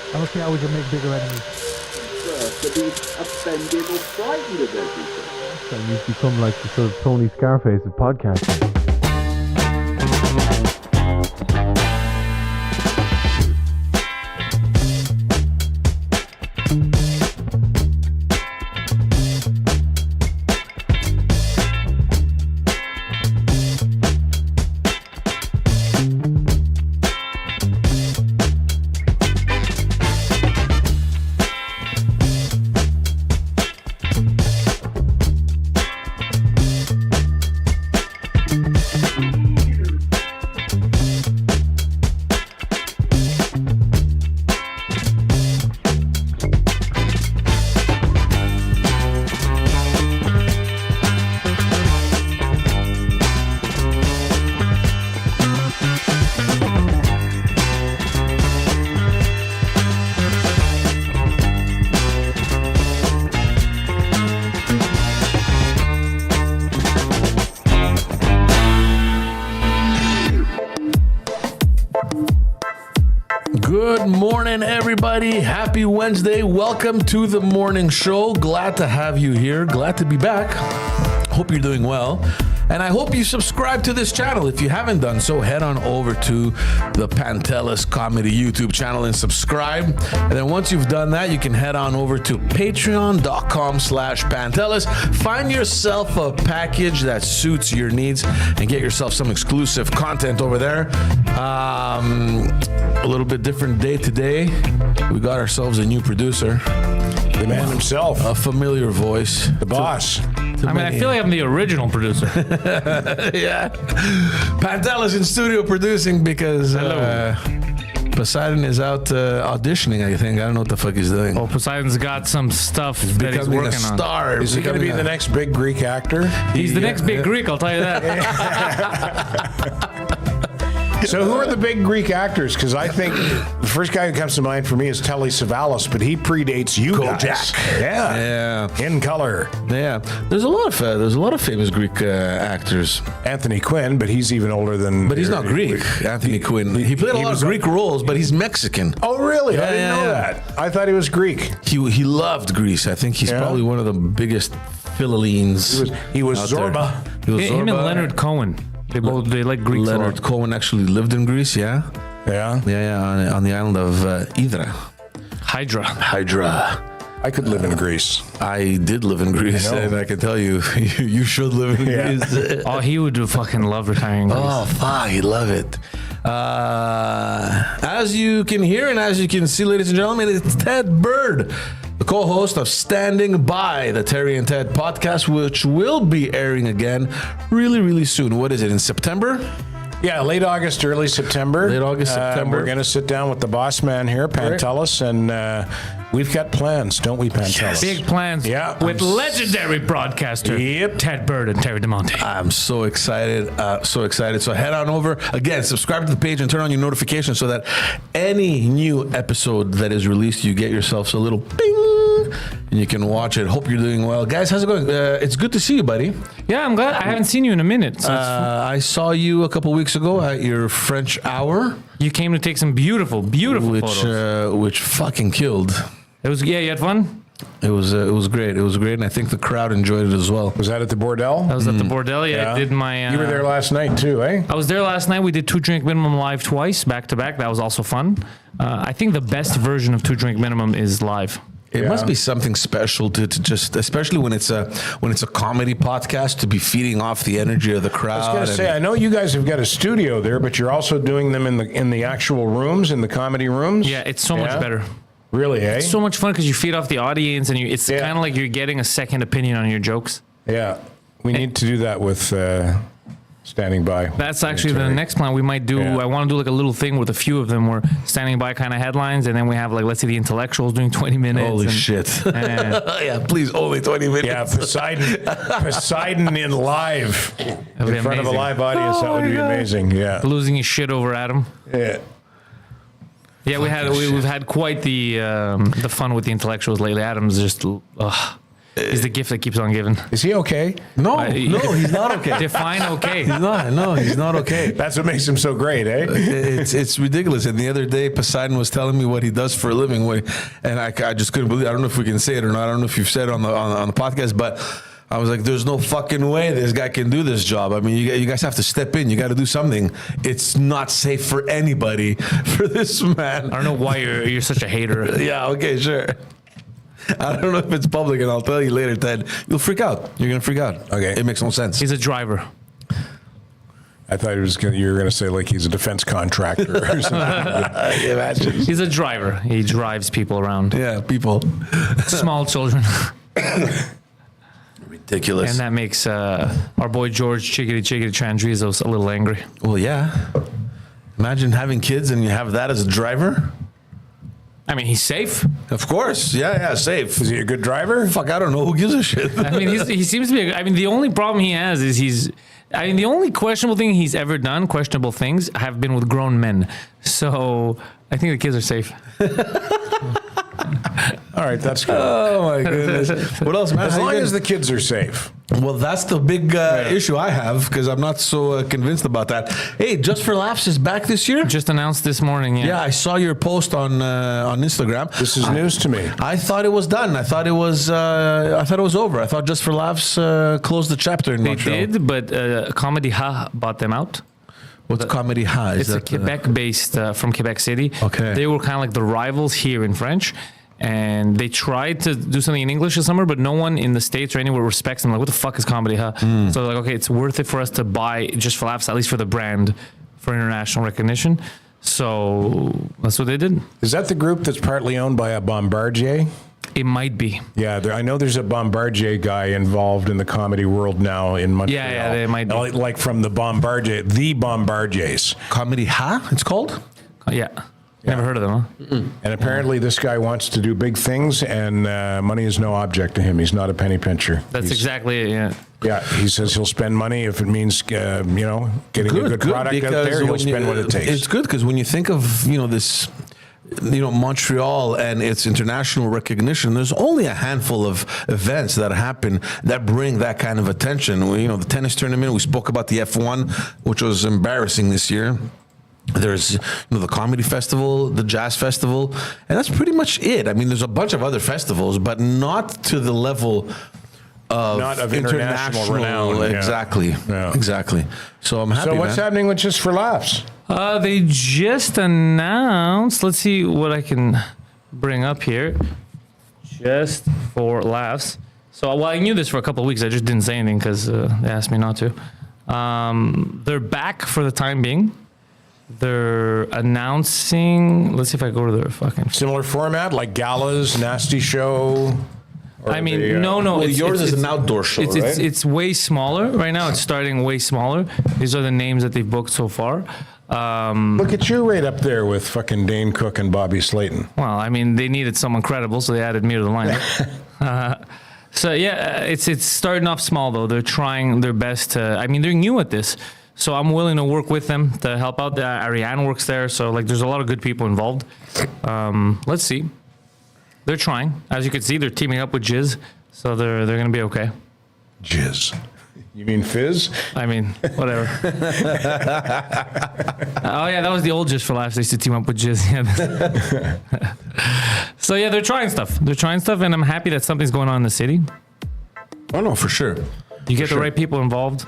I don't see how we can make bigger enemies. To be offended or frightened of everything. So you've become like the sort of Tony Scarface of podcasting. Good morning, everybody. Happy Wednesday. Welcome to the morning show. Glad to have you here. Glad to be back. Hope you're doing well. And I hope you subscribe to this channel. If you haven't done so, head on over to the Pantelis Comedy YouTube channel and subscribe. And then once you've done that, you can head on over to patreon.com/Pantelis. Find yourself a package that suits your needs and get yourself some exclusive content over there. A little bit different day today. We got ourselves a new producer. The man himself. A familiar voice. The boss. I feel like I'm the original producer. Yeah. Pantelis in studio producing because Poseidon is out auditioning, I think. I don't know what the fuck he's doing. Oh, Poseidon's got some stuff that he's working a star. Is he going to be the next big Greek actor? He's the next big Greek, I'll tell you that. So who are the big Greek actors? Because I think the first guy who comes to mind for me is Savalas, but he predates you guys. Yeah. In color. Yeah. There's a lot of famous Greek actors. Anthony Quinn, but he's even older than. But he's not Greek. Anthony Quinn. He played a lot of Greek roles, but he's Mexican. Oh, really? Yeah, I didn't know that. I thought he was Greek. He loved Greece. I think he's probably one of the biggest Philhellenes. He was Zorba. Him and Leonard Cohen. They like Greek. Leonard Cohen actually lived in Greece, Yeah. On the island of Hydra. I could live in Greece. I did live in Greece, and I can tell you, you should live in Greece. Oh, he would fucking love retiring in Greece. Oh, fuck, he'd love it. As you can hear and as you can see, ladies and gentlemen, it's Ted Bird, the co-host of Standing By, the Terry and Ted podcast, which will be airing again really, really soon. What is it, in September? Yeah, late August, early September. September. We're going to sit down with the boss man here, Pantelis, and we've got plans, don't we, Pantelis? Yes. Big plans with legendary broadcaster Ted Bird and Terry DeMonte. I'm so excited, So head on over. Again, subscribe to the page and turn on your notifications so that any new episode that is released, you get yourself a little bing, and you can watch it. Hope you're doing well. Guys, how's it going? It's good to see you, buddy. Yeah, I'm glad. I haven't seen you in a minute. So I saw you a couple weeks ago at your French hour. You came to take some beautiful photos. Which fucking killed. It was, you had fun? It was great. It was great, and I think the crowd enjoyed it as well. Was that at the Bordel? I was at the Bordel. Yeah, I did my... you were there last night too, eh? I was there last night. We did 2 Drink Minimum live twice, back to back. That was also fun. I think the best version of 2 Drink Minimum is live. It must be something special to just, especially when it's a comedy podcast, to be feeding off the energy of the crowd. I was going to say, I know you guys have got a studio there, but you're also doing them in the actual rooms, in the comedy rooms. Yeah, it's so much better. Really, eh? It's so much fun because you feed off the audience, and it's kind of like you're getting a second opinion on your jokes. Yeah, we need to do that with Standing By. That's actually the next plan we might do. I want to do like a little thing with a few of them where Standing By kind of headlines, and then we have like, let's say the intellectuals doing 20 minutes. Holy shit. Yeah, please, only 20 minutes. Yeah, Poseidon in live. In front of a live audience, that would be amazing. Yeah. Losing his shit over Adam. Yeah. Yeah, we've had quite the fun with the intellectuals lately. Adam's just He's the gift that keeps on giving. Is he okay? No, he's not okay. Define okay. He's not okay. That's what makes him so great, eh? It's ridiculous. And the other day, Poseidon was telling me what he does for a living, and I just couldn't believe. I don't know if we can say it or not. I don't know if you've said it on the podcast, but I was like, "There's no fucking way this guy can do this job." I mean, you guys have to step in. You got to do something. It's not safe for anybody for this man. I don't know why you're such a hater. Yeah. Okay. Sure. I don't know if it's public, and I'll tell you later, Ted. You'll freak out. You're gonna freak out. Okay. It makes no sense. He's a driver. I thought you were going to say like he's a defense contractor or something. Imagine. He's a driver. He drives people around. Yeah, people. Small children. Ridiculous. And that makes our boy George Chickadee Transrizos a little angry. Well, yeah. Imagine having kids and you have that as a driver. I mean, he's safe. Of course. Yeah, safe. Is he a good driver? Fuck, I don't know. Who gives a shit? I mean, he seems to be. I mean, the only problem he has is the only questionable thing he's ever done, questionable things, have been with grown men. So I think the kids are safe. All right, that's good. Oh my goodness. What else, man? As long as the kids are safe. Well, that's the big issue I have because I'm not so convinced about that. Hey, Just for Laughs is back this year. Just announced this morning. Yeah, I saw your post on Instagram. This is news to me. I thought it was done. I thought it was over. I thought Just for Laughs closed the chapter in Montreal. They did, but Comedy Ha bought them out. What's Comedy Ha? It's a Quebec-based from Quebec City. Okay. They were kind of like the rivals here in French. And they tried to do something in English this summer, but no one in the States or anywhere respects them. Like, what the fuck is Comedy Huh? So they're like, okay, it's worth it for us to buy Just for Laughs, at least for the brand, for international recognition. So that's what they did. Is that the group that's partly owned by a Bombardier? It might be. Yeah, I know there's a Bombardier guy involved in the comedy world now in Montreal. Yeah, they might be. Like from the Bombardiers. Comedy Ha, it's called? Yeah. Never heard of them, huh? And apparently this guy wants to do big things, and money is no object to him. He's not a penny pincher. That's exactly it, yeah. Yeah, he says he'll spend money if it means, getting a good product out there. He'll spend what it takes. It's good because when you think of, this, Montreal and its international recognition, there's only a handful of events that happen that bring that kind of attention. The tennis tournament, we spoke about the F1, which was embarrassing this year. There's the comedy festival, the jazz festival, and that's pretty much it. I mean, there's a bunch of other festivals, but not to the level of international renown. Exactly. Yeah. Exactly. So I'm happy. So what's happening with Just for Laughs? They just announced, let's see what I can bring up here. Just for Laughs. So, I knew this for a couple of weeks. I just didn't say anything because they asked me not to. They're back for the time being. They're announcing. Let's see if I go to their fucking Similar format, like galas, nasty show. I mean, no. Well, yours is an outdoor show, right? It's way smaller right now. It's starting way smaller. These are the names that they've booked so far. Look at you right up there with fucking Dane Cook and Bobby Slayton. Well, I mean, they needed someone credible, so they added me to the lineup. So yeah, it's starting off small though. They're trying their best to. I mean, they're new at this. So I'm willing to work with them to help out. Ariane works there, so there's a lot of good people involved. Let's see. They're trying. As you can see, they're teaming up with Jizz, so they're gonna be okay. Jizz. You mean Fizz? I mean, whatever. Oh yeah, that was the old Just for Laughs. They used to team up with Jizz. Yeah. So yeah, they're trying stuff. And I'm happy that something's going on in the city. Oh no, for sure. You get the right people involved.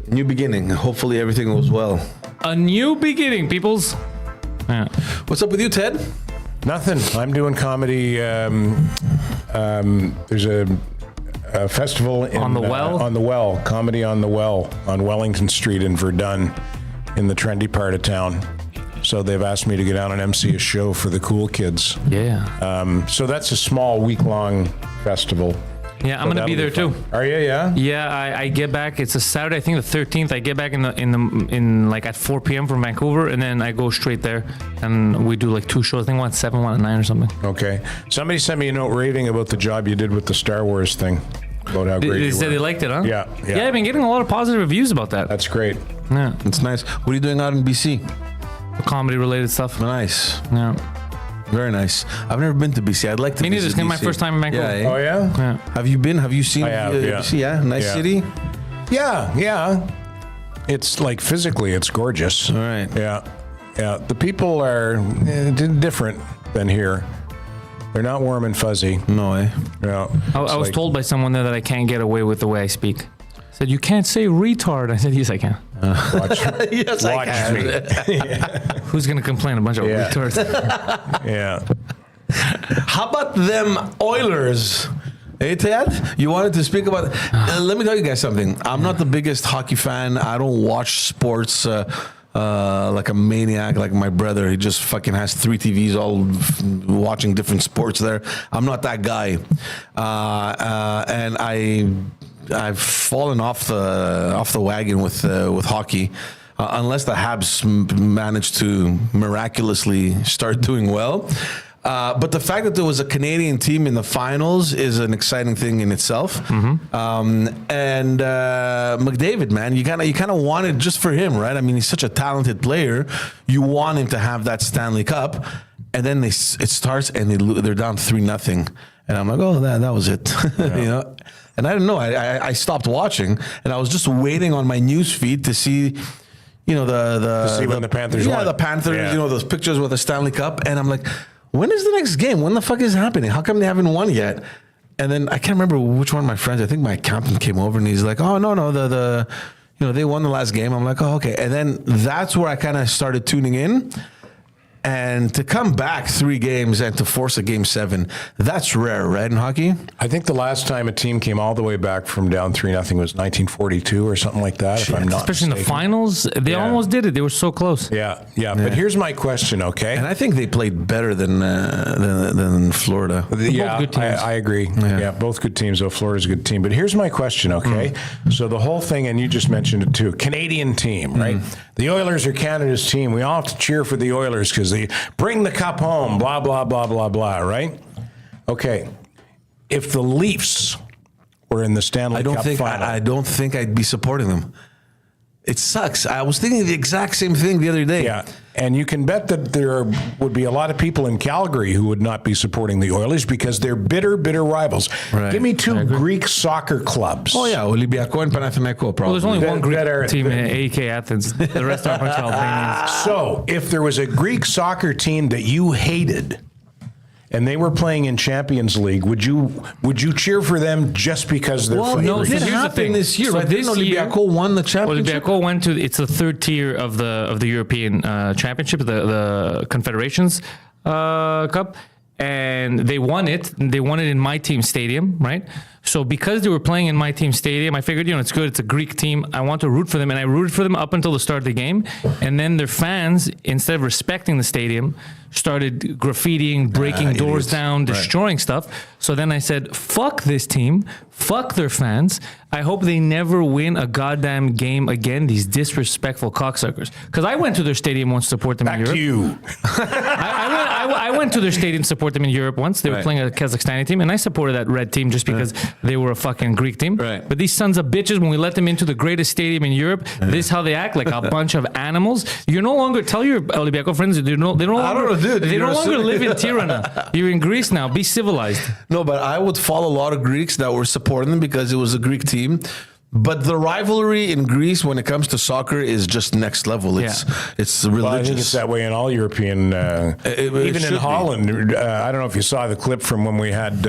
New beginning. Hopefully everything goes well. A new beginning, peoples. Yeah. What's up with you, Ted? Nothing. I'm doing comedy. There's a festival On the Well? On the Well, Comedy on the Well on Wellington Street in Verdun, in the trendy part of town. So they've asked me to get down and MC a show for the cool kids. Yeah. So that's a small week-long festival. Yeah, I'm gonna be there too. Are you? Yeah. Yeah, I get back. It's a Saturday, I think the 13th. I get back in like at 4 p.m. from Vancouver, and then I go straight there, and we do like 2 shows. I think one at 7, one at 9 or something. Okay. Somebody sent me a note raving about the job you did with the Star Wars thing. About how great They you said were. they liked it, huh? Yeah. Yeah, I've been getting a lot of positive reviews about that. That's great. Yeah, It's nice. What are you doing out in BC? comedy related stuff. Nice. Yeah. Very nice. I've never been to BC. I'd like to. Me neither. It's visit my BC. first time in Vancouver. Yeah, Oh, yeah? Have you been? Have you seen I have, yeah. BC? Yeah, nice Yeah. city. Yeah. It's like physically, it's gorgeous. All right. Yeah. The people are different than here. They're not warm and fuzzy. No way. Yeah. I was told by someone there that I can't get away with the way I speak. Said, you can't say retard. I said, yes, I can. Watch, Yes, I watch can. me. Who's going to complain? A bunch of Yeah. retards. Yeah. How about them Oilers? Hey, Ted, you wanted to speak about... let me tell you guys something. I'm not the biggest hockey fan. I don't watch sports like a maniac like my brother. He just fucking has 3 TVs all watching different sports there. I'm not that guy. And I've fallen off the wagon with hockey. Unless the Habs managed to miraculously start doing well. But the fact that there was a Canadian team in the finals is an exciting thing in itself. And McDavid, man, you kind of want it just for him, right? I mean, he's such a talented player. You want him to have that Stanley Cup, and then it starts and they're down 3-0, and I'm like, oh, that was it, you know. And I don't know. I stopped watching, and I was just waiting on my news feed to see. You know, To see when the Panthers won. Yeah, the Panthers, Yeah. you know, those pictures with the Stanley Cup. And I'm like, when is the next game? When the fuck is it happening? How come they haven't won yet? And then I can't remember which one of my friends, I think my accountant came over and he's like, oh, no, the you know, they won the last game. I'm like, oh, okay. And then that's where I kind of started tuning in. And to come back 3 games and to force a game 7, that's rare, right, in hockey? I think the last time a team came all the way back from down 3-0 was 1942 or something like that, if I'm not Especially in the mistaken. finals. They Yeah. almost did it. They were so close. Yeah. But here's my question, okay? And I think they played better than Florida. Yeah, good teams. I agree. Yeah, both good teams, though Florida's a good team. But here's my question, okay? So the whole thing, and you just mentioned it too, Canadian team, right? The Oilers are Canada's team. We all have to cheer for the Oilers because they bring the cup home, blah, blah, blah, blah, blah, right? Okay. If the Leafs were in the Stanley Cup final. I don't think I'd be supporting them. It sucks. I was thinking the exact same thing the other day. Yeah, and you can bet that there would be a lot of people in Calgary who would not be supporting the Oilers because they're bitter rivals. Right. Give me 2 Greek soccer clubs. Oh yeah, Olympiacos and Panathinaikos probably. Well, there's only one Greek Better- team in AK Athens. The rest are a bunch of Albanians. So, if there was a Greek soccer team that you hated and they were playing in Champions League, would you cheer for them just because they're Well, from no, Greece? it here's the happened thing. this year, So right? Didn't this year- Olympiacos won the championship? Olympiacos went to, it's the 3rd tier of the European Championship, the Confederations Cup, and they won it. They won it in my team stadium, right? So because they were playing in my team stadium, I figured, it's good. It's a Greek team. I want to root for them, and I rooted for them up until the start of the game. And then their fans, instead of respecting the stadium, started graffitiing, breaking doors idiots. down, destroying stuff. So then I said, fuck this team, fuck their fans. I hope they never win a goddamn game again, these disrespectful cocksuckers. Because I went to their stadium once to support them in Back Europe. to you. I went to their stadium to support them in Europe once. They were Right. playing a Kazakhstani team, and I supported that red team just because they were a fucking Greek team. Right. But these sons of bitches, when we let them into the greatest stadium in Europe, this is how they act, like a bunch of animals. You no longer tell your Olympiacos friends they no longer, I don't know, dude. They You're no a longer citizen. live in Tirana. You're in Greece now. Be civilized. No, but I would follow a lot of Greeks that were supporting them because it was a Greek team. But the rivalry in Greece when it comes to soccer is just next level. It's religious. Well, I think it's that way in all European, even should in be. Holland. I don't know if you saw the clip from when we had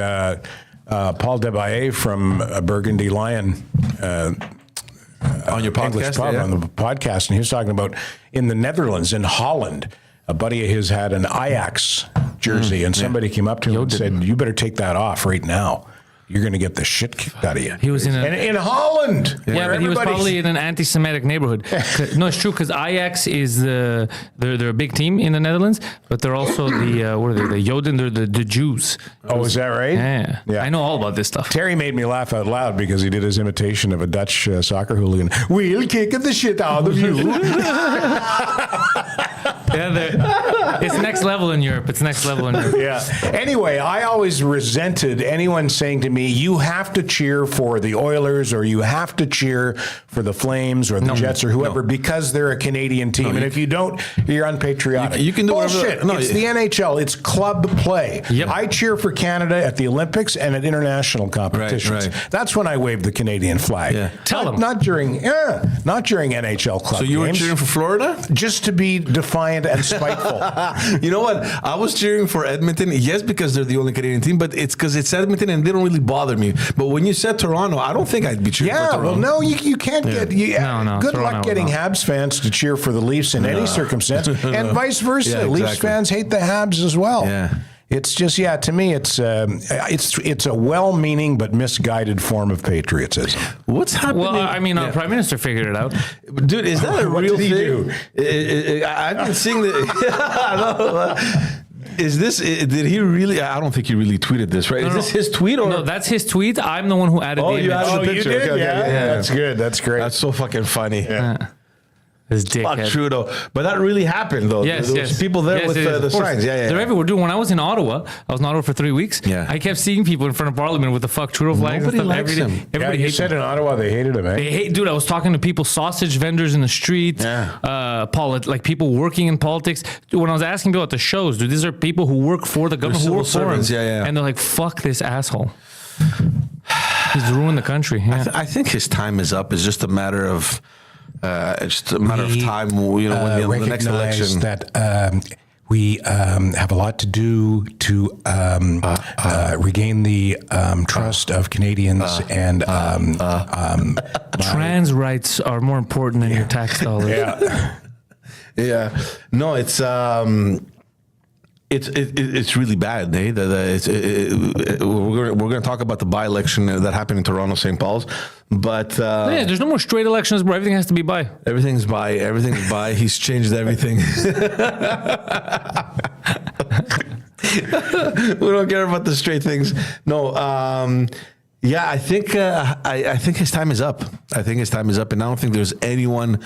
Paul Debaye from Burgundy Lion on your English podcast. pub Yeah. on the podcast, and he was talking about in the Netherlands, in Holland, a buddy of his had an Ajax jersey, and somebody came up to him and said, "You better take that off right now. You're going to get the shit kicked out of you." He was in a- and in Holland. Yeah, where but he was everybody's- probably in an anti-Semitic neighborhood. No, it's true because Ajax is they're a big team in the Netherlands, but they're also the what are they? The Joden, they're the Jews. Oh, is that right? Yeah, I know all about this stuff. Terry made me laugh out loud because he did his imitation of a Dutch soccer hooligan. We'll kick the shit out of you. It's next level in Europe. It's next level in Europe. Yeah. Anyway, I always resented anyone saying to me you have to cheer for the Oilers or you have to cheer for the Flames or the Jets or whoever because they're a Canadian team. And if you don't, you're unpatriotic. You can do bullshit. whatever. It's the NHL. It's club play. Yep. I cheer for Canada at the Olympics and at international competitions. Right. That's when I wave the Canadian flag. Yeah. Tell them. Not during NHL club So you were games. cheering for Florida? Just to be defiant and spiteful. You know what? I was cheering for Edmonton. Yes, because they're the only Canadian team, but it's because it's Edmonton and they don't really bother me. But when you said Toronto, I don't think I'd be cheering for Toronto. Well, no, you can't get. No, good Toronto luck getting will Habs fans to cheer for the Leafs in any circumstance, and vice versa. Yeah, Leafs exactly. fans hate the Habs as well. Yeah. It's just, to me, it's a well-meaning but misguided form of patriotism. What's happening? Well, I mean, our prime minister figured it out. Dude, is that a What real did he thing? do? I've been seeing that. Is this? Did he really? I don't think he really tweeted this, right? Is this his tweet or? No, that's his tweet. I'm the one who added the image. you added the picture. Okay, yeah. That's good. That's great. That's so fucking funny. His Fuck dickhead. Trudeau. But that really happened, though. Yes, there was yes. people there Yes, with it is, the of course. signs. Yeah. They're everywhere. Dude, when I was in Ottawa, I was in Ottawa for 3 weeks. Yeah. I kept seeing people in front of Parliament with the fuck Trudeau flags. Nobody and stuff likes every day. him. Everybody you hates said him. in Ottawa they hated him, eh? They hate, dude. I was talking to people, sausage vendors in the street, like people working in politics. Dude, when I was asking people at the shows, dude, these are people who work for the government, who civil work for him. servants, yeah. And they're like, "Fuck this asshole. He's ruined the country." Yeah. I think his time is up. It's just a matter of time. You know, when the next recognize election. that we have a lot to do to regain the trust of Canadians and Trans rights are more important than your tax dollars. Yeah. No, it's really bad. Eh? We're going to talk about the by-election that happened in Toronto, St. Paul's, but Yeah, there's no more straight elections, bro. Everything has to be by. everything's by. Everything's by. He's changed everything. We don't care about the straight things. No. I think his time is up. I think his time is up, and I don't think there's anyone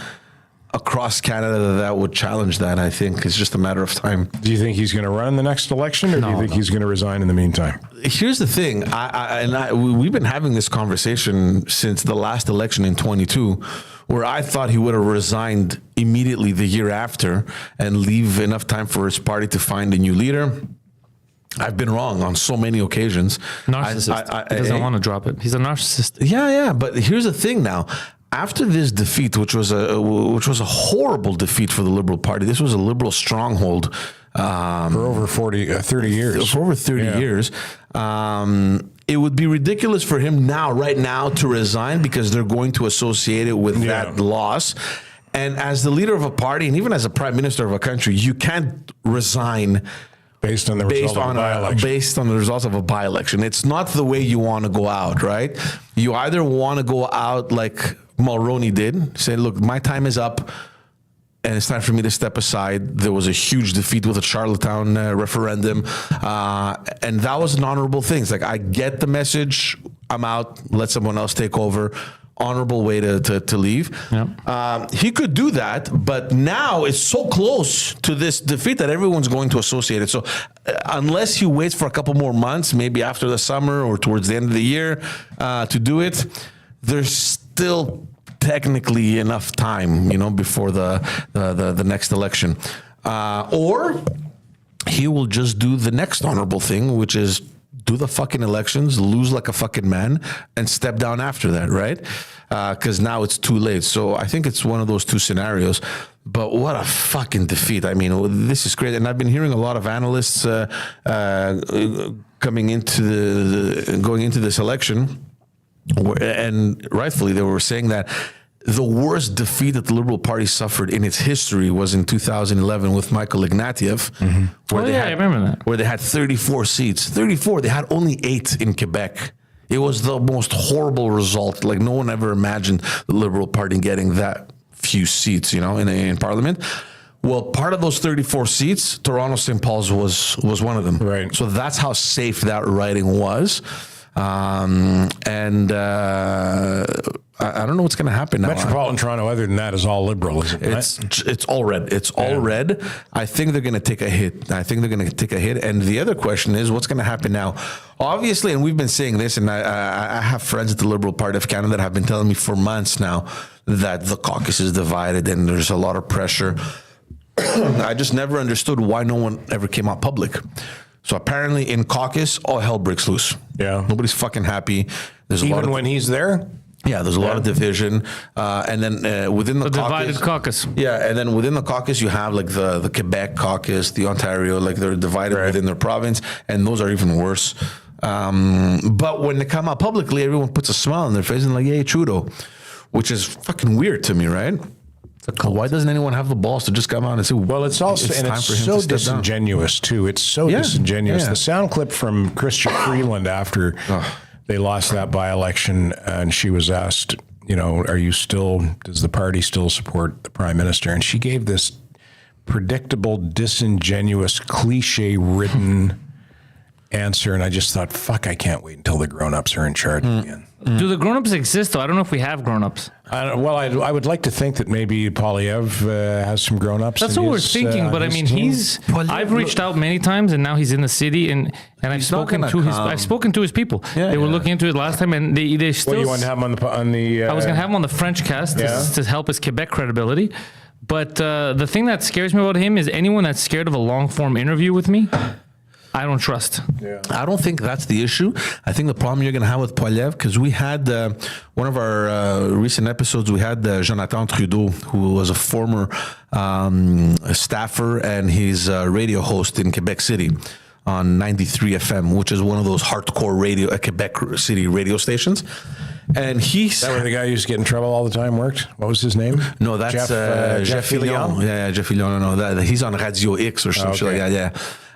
across Canada that would challenge that. I think it's just a matter of time. Do you think he's going to run in the next election, or do you think he's going to resign in the meantime? Here's the thing. We've been having this conversation since the last election in 22, where I thought he would have resigned immediately the year after and leave enough time for his party to find a new leader. I've been wrong on so many occasions. Narcissist. He doesn't want to drop it. He's a narcissist. Yeah. But here's the thing now. After this defeat, which was a horrible defeat for the Liberal Party, this was a Liberal stronghold For over 30 years. For over 30 years. It would be ridiculous for him right now to resign because they're going to associate it with that loss. And as the leader of a party, and even as a prime minister of a country, you can't resign Based on the result of a by-election. based on the results of a by-election. It's not the way you want to go out, right? You either want to go out like Mulroney did, say, look, my time is up and it's time for me to step aside. There was a huge defeat with the Charlottetown referendum. And that was an honorable thing. It's like, I get the message. I'm out. Let someone else take over. Honorable way to leave. Yep. He could do that, but now it's so close to this defeat that everyone's going to associate it. So unless he waits for a couple more months, maybe after the summer or towards the end of the year to do it, there's still technically enough time, before the next election. Or he will just do the next honorable thing, which is do the fucking elections, lose like a fucking man, and step down after that, right? Because now it's too late. So I think it's one of those two scenarios. But what a fucking defeat. I mean, this is great. And I've been hearing a lot of analysts going into this election, and rightfully they were saying that the worst defeat that the Liberal Party suffered in its history was in 2011 with Michael Ignatieff, I remember that. where they had 34 seats. 34, they had only 8 in Quebec. It was the most horrible result. Like, no one ever imagined the Liberal Party getting that few seats, in Parliament. Well, part of those 34 seats, Toronto St. Paul's was one of them. Right. So that's how safe that riding was. And I don't know what's going to happen now. Metropolitan Toronto, other than that, is all liberal, is it? It's all red. It's all red. I think they're going to take a hit. And the other question is, what's going to happen now? Obviously, and we've been saying this, and I have friends at the Liberal Party of Canada that have been telling me for months now that the caucus is divided and there's a lot of pressure. I just never understood why no one ever came out public. So apparently in caucus, all hell breaks loose. Yeah. Nobody's fucking happy. There's a lot Even of, when he's there? yeah, there's a lot of division. And then within the divided caucus. Yeah, and then within the caucus, you have like the Quebec caucus, the Ontario, like they're divided within their province, and those are even worse. But when they come out publicly, everyone puts a smile on their face and like, yay, Trudeau, which is fucking weird to me, right? Why doesn't anyone have the balls to just come out and say, well, it's also, and it's so disingenuous too. It's so disingenuous. Yeah. The sound clip from Chrystia Freeland after they lost that by-election, and she was asked, does the party still support the prime minister? And she gave this predictable, disingenuous, cliche-ridden answer, and I just thought, fuck, I can't wait until the grown-ups are in charge again. Do the grown-ups exist, though? I don't know if we have grown-ups. I would like to think that maybe Polyev has some grown-ups. That's what we're thinking, but I mean, I've reached out many times, and now he's in the city, and I've spoken to his people. Yeah, they were looking into it last time, and they still. Well, you want to have him on the? I was going to have him on the French cast to help his Quebec credibility. But the thing that scares me about him is anyone that's scared of a long-form interview with me, I don't trust. Yeah. I don't think that's the issue. I think the problem you're going to have with Poilievre, because we had one of our recent episodes, we had Jonathan Trudeau, who was a former staffer and he's a radio host in Quebec City on 93 FM, which is one of those hardcore Quebec City radio stations. And Is that where the guy who used to get in trouble all the time worked? What was his name? No, that's Jeff Fillion. Yeah, Jeff Fillion. No, he's on Radio X or something like that. Yeah.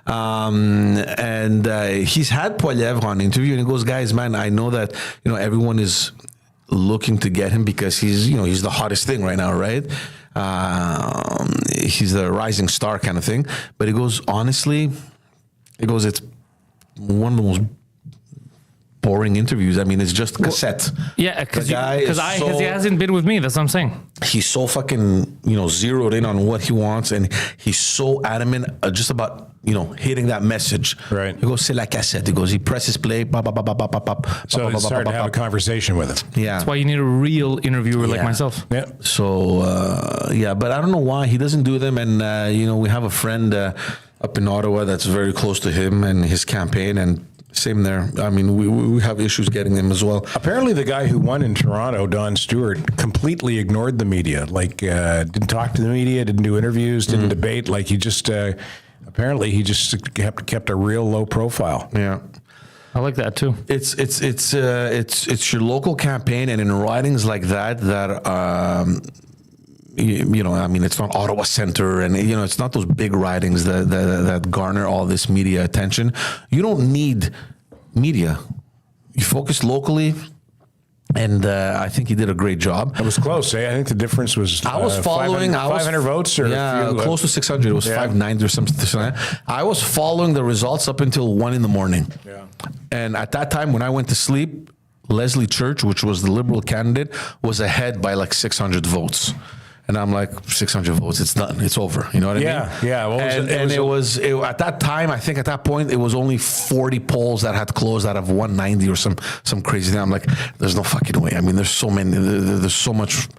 And he's had Poilievre on interview, and he goes, "Guys, man, I know that everyone is looking to get him because he's the hottest thing right now, right? He's the rising star kind of thing." But he goes, honestly, it's one of the most boring interviews. I mean, it's just cassette. Yeah, because he hasn't been with me. That's what I'm saying. He's so fucking zeroed in on what he wants, and he's so adamant just about hitting that message. Right. He goes, "C'est la cassette." He goes, he presses play. So it's hard to have a conversation with him. Yeah. That's why you need a real interviewer like myself. Yeah. So but I don't know why he doesn't do them. And we have a friend up in Ottawa that's very close to him and his campaign, and same there. I mean, we have issues getting them as well. Apparently, the guy who won in Toronto, Don Stewart, completely ignored the media. Like, didn't talk to the media, didn't do interviews, didn't debate. Like, he just apparently he just kept a real low profile. Yeah. I like that too. It's your local campaign, and in ridings like that I mean, it's not Ottawa Centre, and it's not those big ridings that garner all this media attention. You don't need media. You focus locally, and I think he did a great job. It was close. I think the difference was I was following 500 votes, or close to 600. It was 590 or something. I was following the results up until 1 a.m. Yeah. And at that time, when I went to sleep, Leslie Church, which was the Liberal candidate, was ahead by like 600 votes. And I'm like, 600 votes, it's done, it's over. You know what I mean? Yeah. Well, it was at that time, I think at that point, it was only 40 polls that had closed out of 190 or some crazy thing. I'm like, there's no fucking way. I mean, there's so many, there's so much.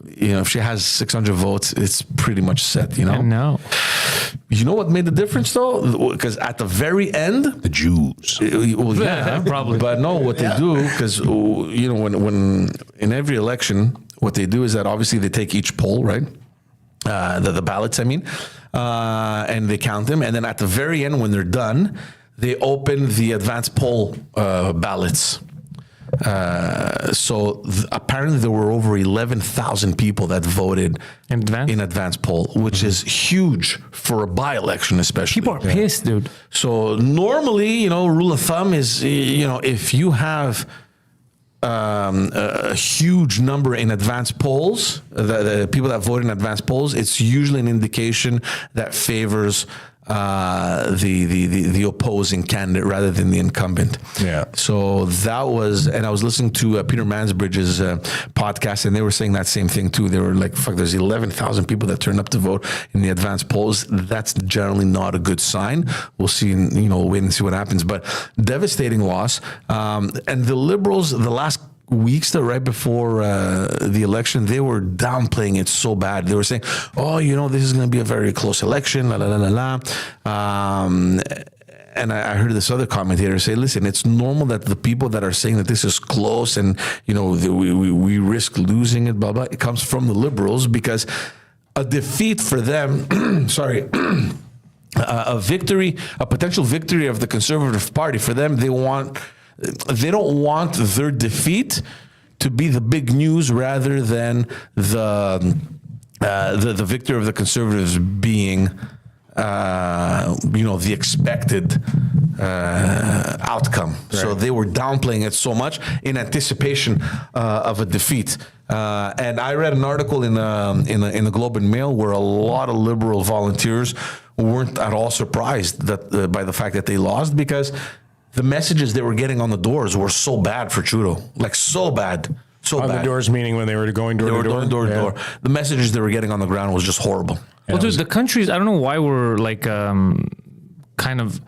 If she has 600 votes, it's pretty much set. I know. You know what made the difference though? Because at the very end, the Jews. Well, yeah, probably. But no, what they do, because when in every election, what they do is that obviously they take each poll, right? The ballots, I mean, and they count them. And then at the very end, when they're done, they open the advanced poll ballots. Apparently there were over 11,000 people that voted in advanced poll, which is huge for a by-election, especially. People are pissed, dude. So normally, rule of thumb is, if you have a huge number in advanced polls, the people that vote in advanced polls, it's usually an indication that favors the opposing candidate rather than the incumbent. Yeah. So that was, and I was listening to Peter Mansbridge's podcast, and they were saying that same thing too. They were like, "Fuck, there's 11,000 people that turned up to vote in the advanced polls. That's generally not a good sign. We'll see, wait and see what happens." But devastating loss, and the Liberals, the last weeks that right before the election, they were downplaying it so bad. They were saying, "Oh, this is going to be a very close election." La la la la la. And I heard this other commentator say, "Listen, it's normal that the people that are saying that this is close and we risk losing it, blah blah, it comes from the Liberals because a defeat for them, sorry." A victory, a potential victory of the Conservative Party for them, they don't want their defeat to be the big news rather than the victory of the Conservatives being the expected outcome. Right. So they were downplaying it so much in anticipation of a defeat. And I read an article in the Globe and Mail where a lot of Liberal volunteers weren't at all surprised that by the fact that they lost, because the messages they were getting on the doors were so bad for Trudeau, like so bad. So on bad. The doors, meaning when they were going door to door? Door to door. The messages they were getting on the ground was just horrible. Well, dude, the countries, I don't know why we're like kind of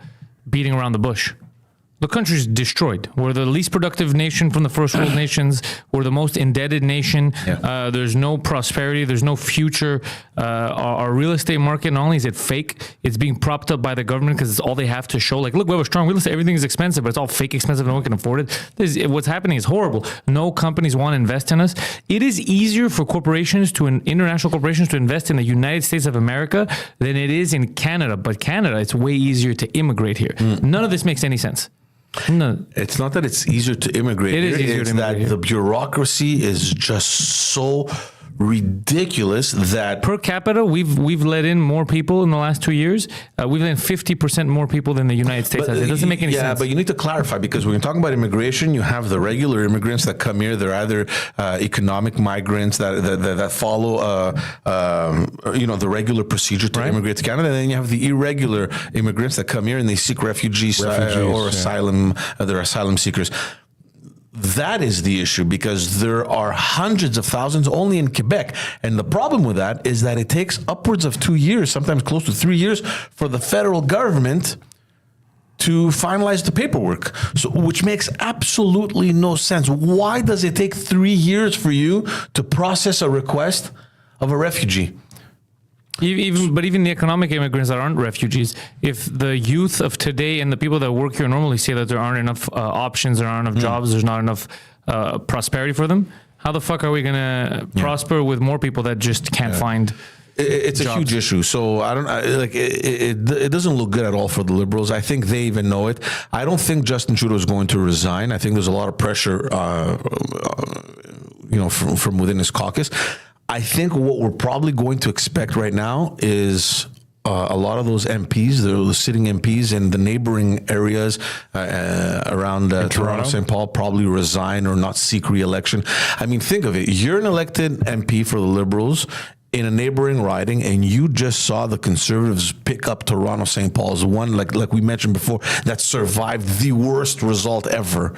beating around the bush. The country's destroyed. We're the least productive nation from the first world nations. We're the most indebted nation. Yeah. There's no prosperity. There's no future. Our real estate market, not only is it fake, it's being propped up by the government because it's all they have to show. Like, look, we have a strong real estate. Everything is expensive, but it's all fake expensive. No one can afford it. What's happening is horrible. No companies want to invest in us. It is easier for international corporations to invest in the United States of America than it is in Canada. But Canada, it's way easier to immigrate here. None of this makes any sense. No, it's not that it's easier to immigrate. It is easier it's to immigrate that here. the bureaucracy is just so ridiculous that per capita we've let in more people in the last 2 years. We've let in 50% more people than the United States has. It doesn't make any sense. Yeah, but you need to clarify, because when you're talking about immigration, you have the regular immigrants that come here. They're either economic migrants that follow the regular procedure to immigrate to Canada, and then you have the irregular immigrants that come here and they seek refugees or asylum. They're asylum seekers. That is the issue, because there are hundreds of thousands only in Quebec. And the problem with that is that it takes upwards of 2 years, sometimes close to 3 years, for the federal government to finalize the paperwork. So, which makes absolutely no sense. Why does it take 3 years for you to process a request of a refugee? Even the economic immigrants that aren't refugees, if the youth of today and the people that work here normally say that there aren't enough options, there aren't enough jobs, there's not enough prosperity for them, how the fuck are we going to prosper with more people that just can't find It's jobs? A huge issue. So it doesn't look good at all for the Liberals. I think they even know it. I don't think Justin Trudeau is going to resign. I think there's a lot of pressure, from within his caucus. I think what we're probably going to expect right now is a lot of those MPs, the sitting MPs in the neighboring areas around Toronto, St. Paul, probably resign or not seek re-election. I mean, think of it. You're an elected MP for the Liberals in a neighboring riding, and you just saw the Conservatives pick up Toronto, St. Paul's one, like we mentioned before, that survived the worst result ever.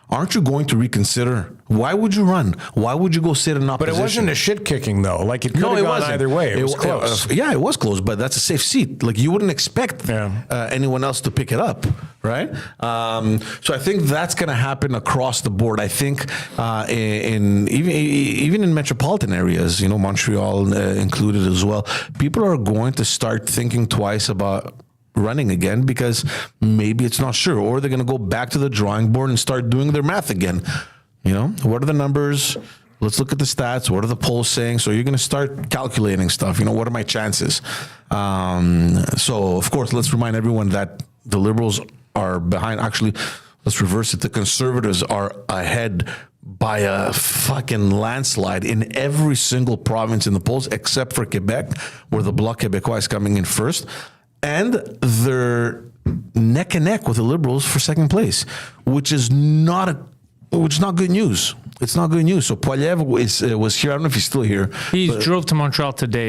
Aren't you going to reconsider? Why would you run? Why would you go sit in opposition? But it wasn't a shit kicking, though. Like, it could have gone either way. It was close. It was close, but that's a safe seat. Like, you wouldn't expect anyone else to pick it up, right? So I think that's going to happen across the board. I think even in metropolitan areas, Montreal included as well, people are going to start thinking twice about running again, because maybe it's not sure, or they're going to go back to the drawing board and start doing their math again. What are the numbers? Let's look at the stats. What are the polls saying? So you're going to start calculating stuff. What are my chances? So of course, let's remind everyone that the Liberals are behind. Actually, let's reverse it. The Conservatives are ahead by a fucking landslide in every single province in the polls, except for Quebec, where the Bloc Québécois is coming in first. And they're neck and neck with the Liberals for second place, which is not good news. It's not good news. So Poiliev was here. I don't know if he's still here. He drove to Montreal today.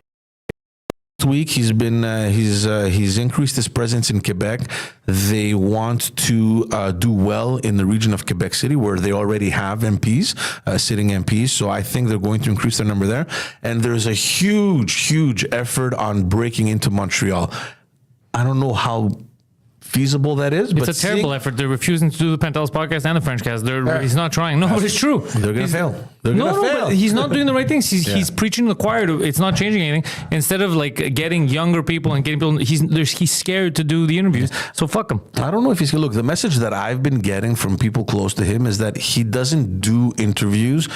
week he's been he's increased his presence in Quebec. They want to do well in the region of Quebec City, where they already have MPs, sitting MPs. So I think they're going to increase their number there. And there's a huge effort on breaking into Montreal. I don't know how feasible that is, but It's a terrible effort. They're refusing to do the Pantelis podcast and the French cast. He's not trying. No, but it's true. They're going to fail. They're No, going to fail. but he's not doing the right things. He's preaching to the choir. It's not changing anything. Instead of like getting younger people and getting people, he's scared to do the interviews. So fuck him. I don't know if he's going to look. The message that I've been getting from people close to him is that he doesn't do interviews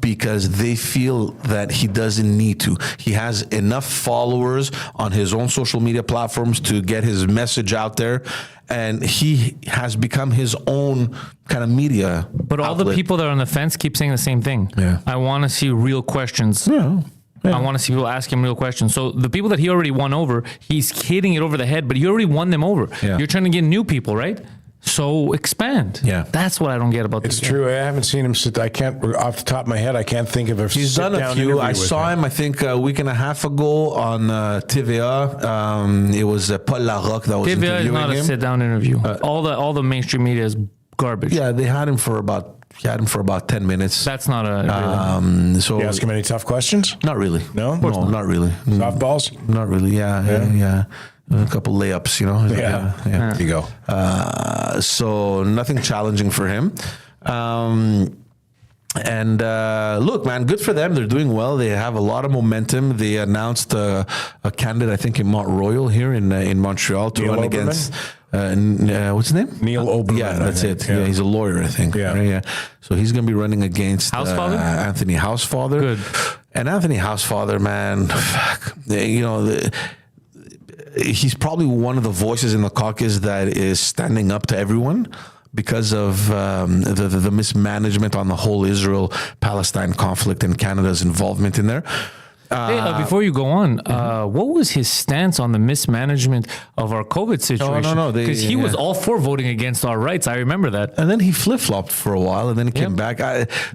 because they feel that he doesn't need to. He has enough followers on his own social media platforms to get his message out there. And he has become his own kind of media. But all the people that are on the fence keep saying the same thing. Yeah. I want to see real questions. Yeah. I want to see people ask him real questions. So the people that he already won over, he's hitting it over the head, but he already won them over. Yeah. You're trying to get new people, right? So expand. Yeah. That's what I don't get about this. It's true. I haven't seen him sit. I can't, off the top of my head, I can't think of a He's done a few. I saw him, I think, a week and a half ago on TVA. It was Paul Larocque that was TVA is interviewing not a him. sit-down interview. All the mainstream media is garbage. Yeah, they had him for about 10 minutes. That's not a... So You ask him any tough questions? not really. No? Of No, course not really. Softballs? Not really. Yeah. A couple layups, you know. Yeah. There you go. So nothing challenging for him. Look, man, good for them. They're doing well. They have a lot of momentum. They announced a candidate, I think, in Mont Royal here in Montreal to Neil run Oberman? against. What's his name? Neil Oberman. Yeah, that's I it. think. Yeah, he's a lawyer, I think. Yeah. Right? Yeah. So he's going to be running against Housefather? Anthony Housefather. Good. And Anthony Housefather, man, fuck, you know. He's probably one of the voices in the caucus that is standing up to everyone because of the mismanagement on the whole Israel-Palestine conflict and Canada's involvement in there. Before you go on, what was his stance on the mismanagement of our COVID situation? no, Because he was all for voting against our rights. I remember that. And then he flip-flopped for a while, and then he came back.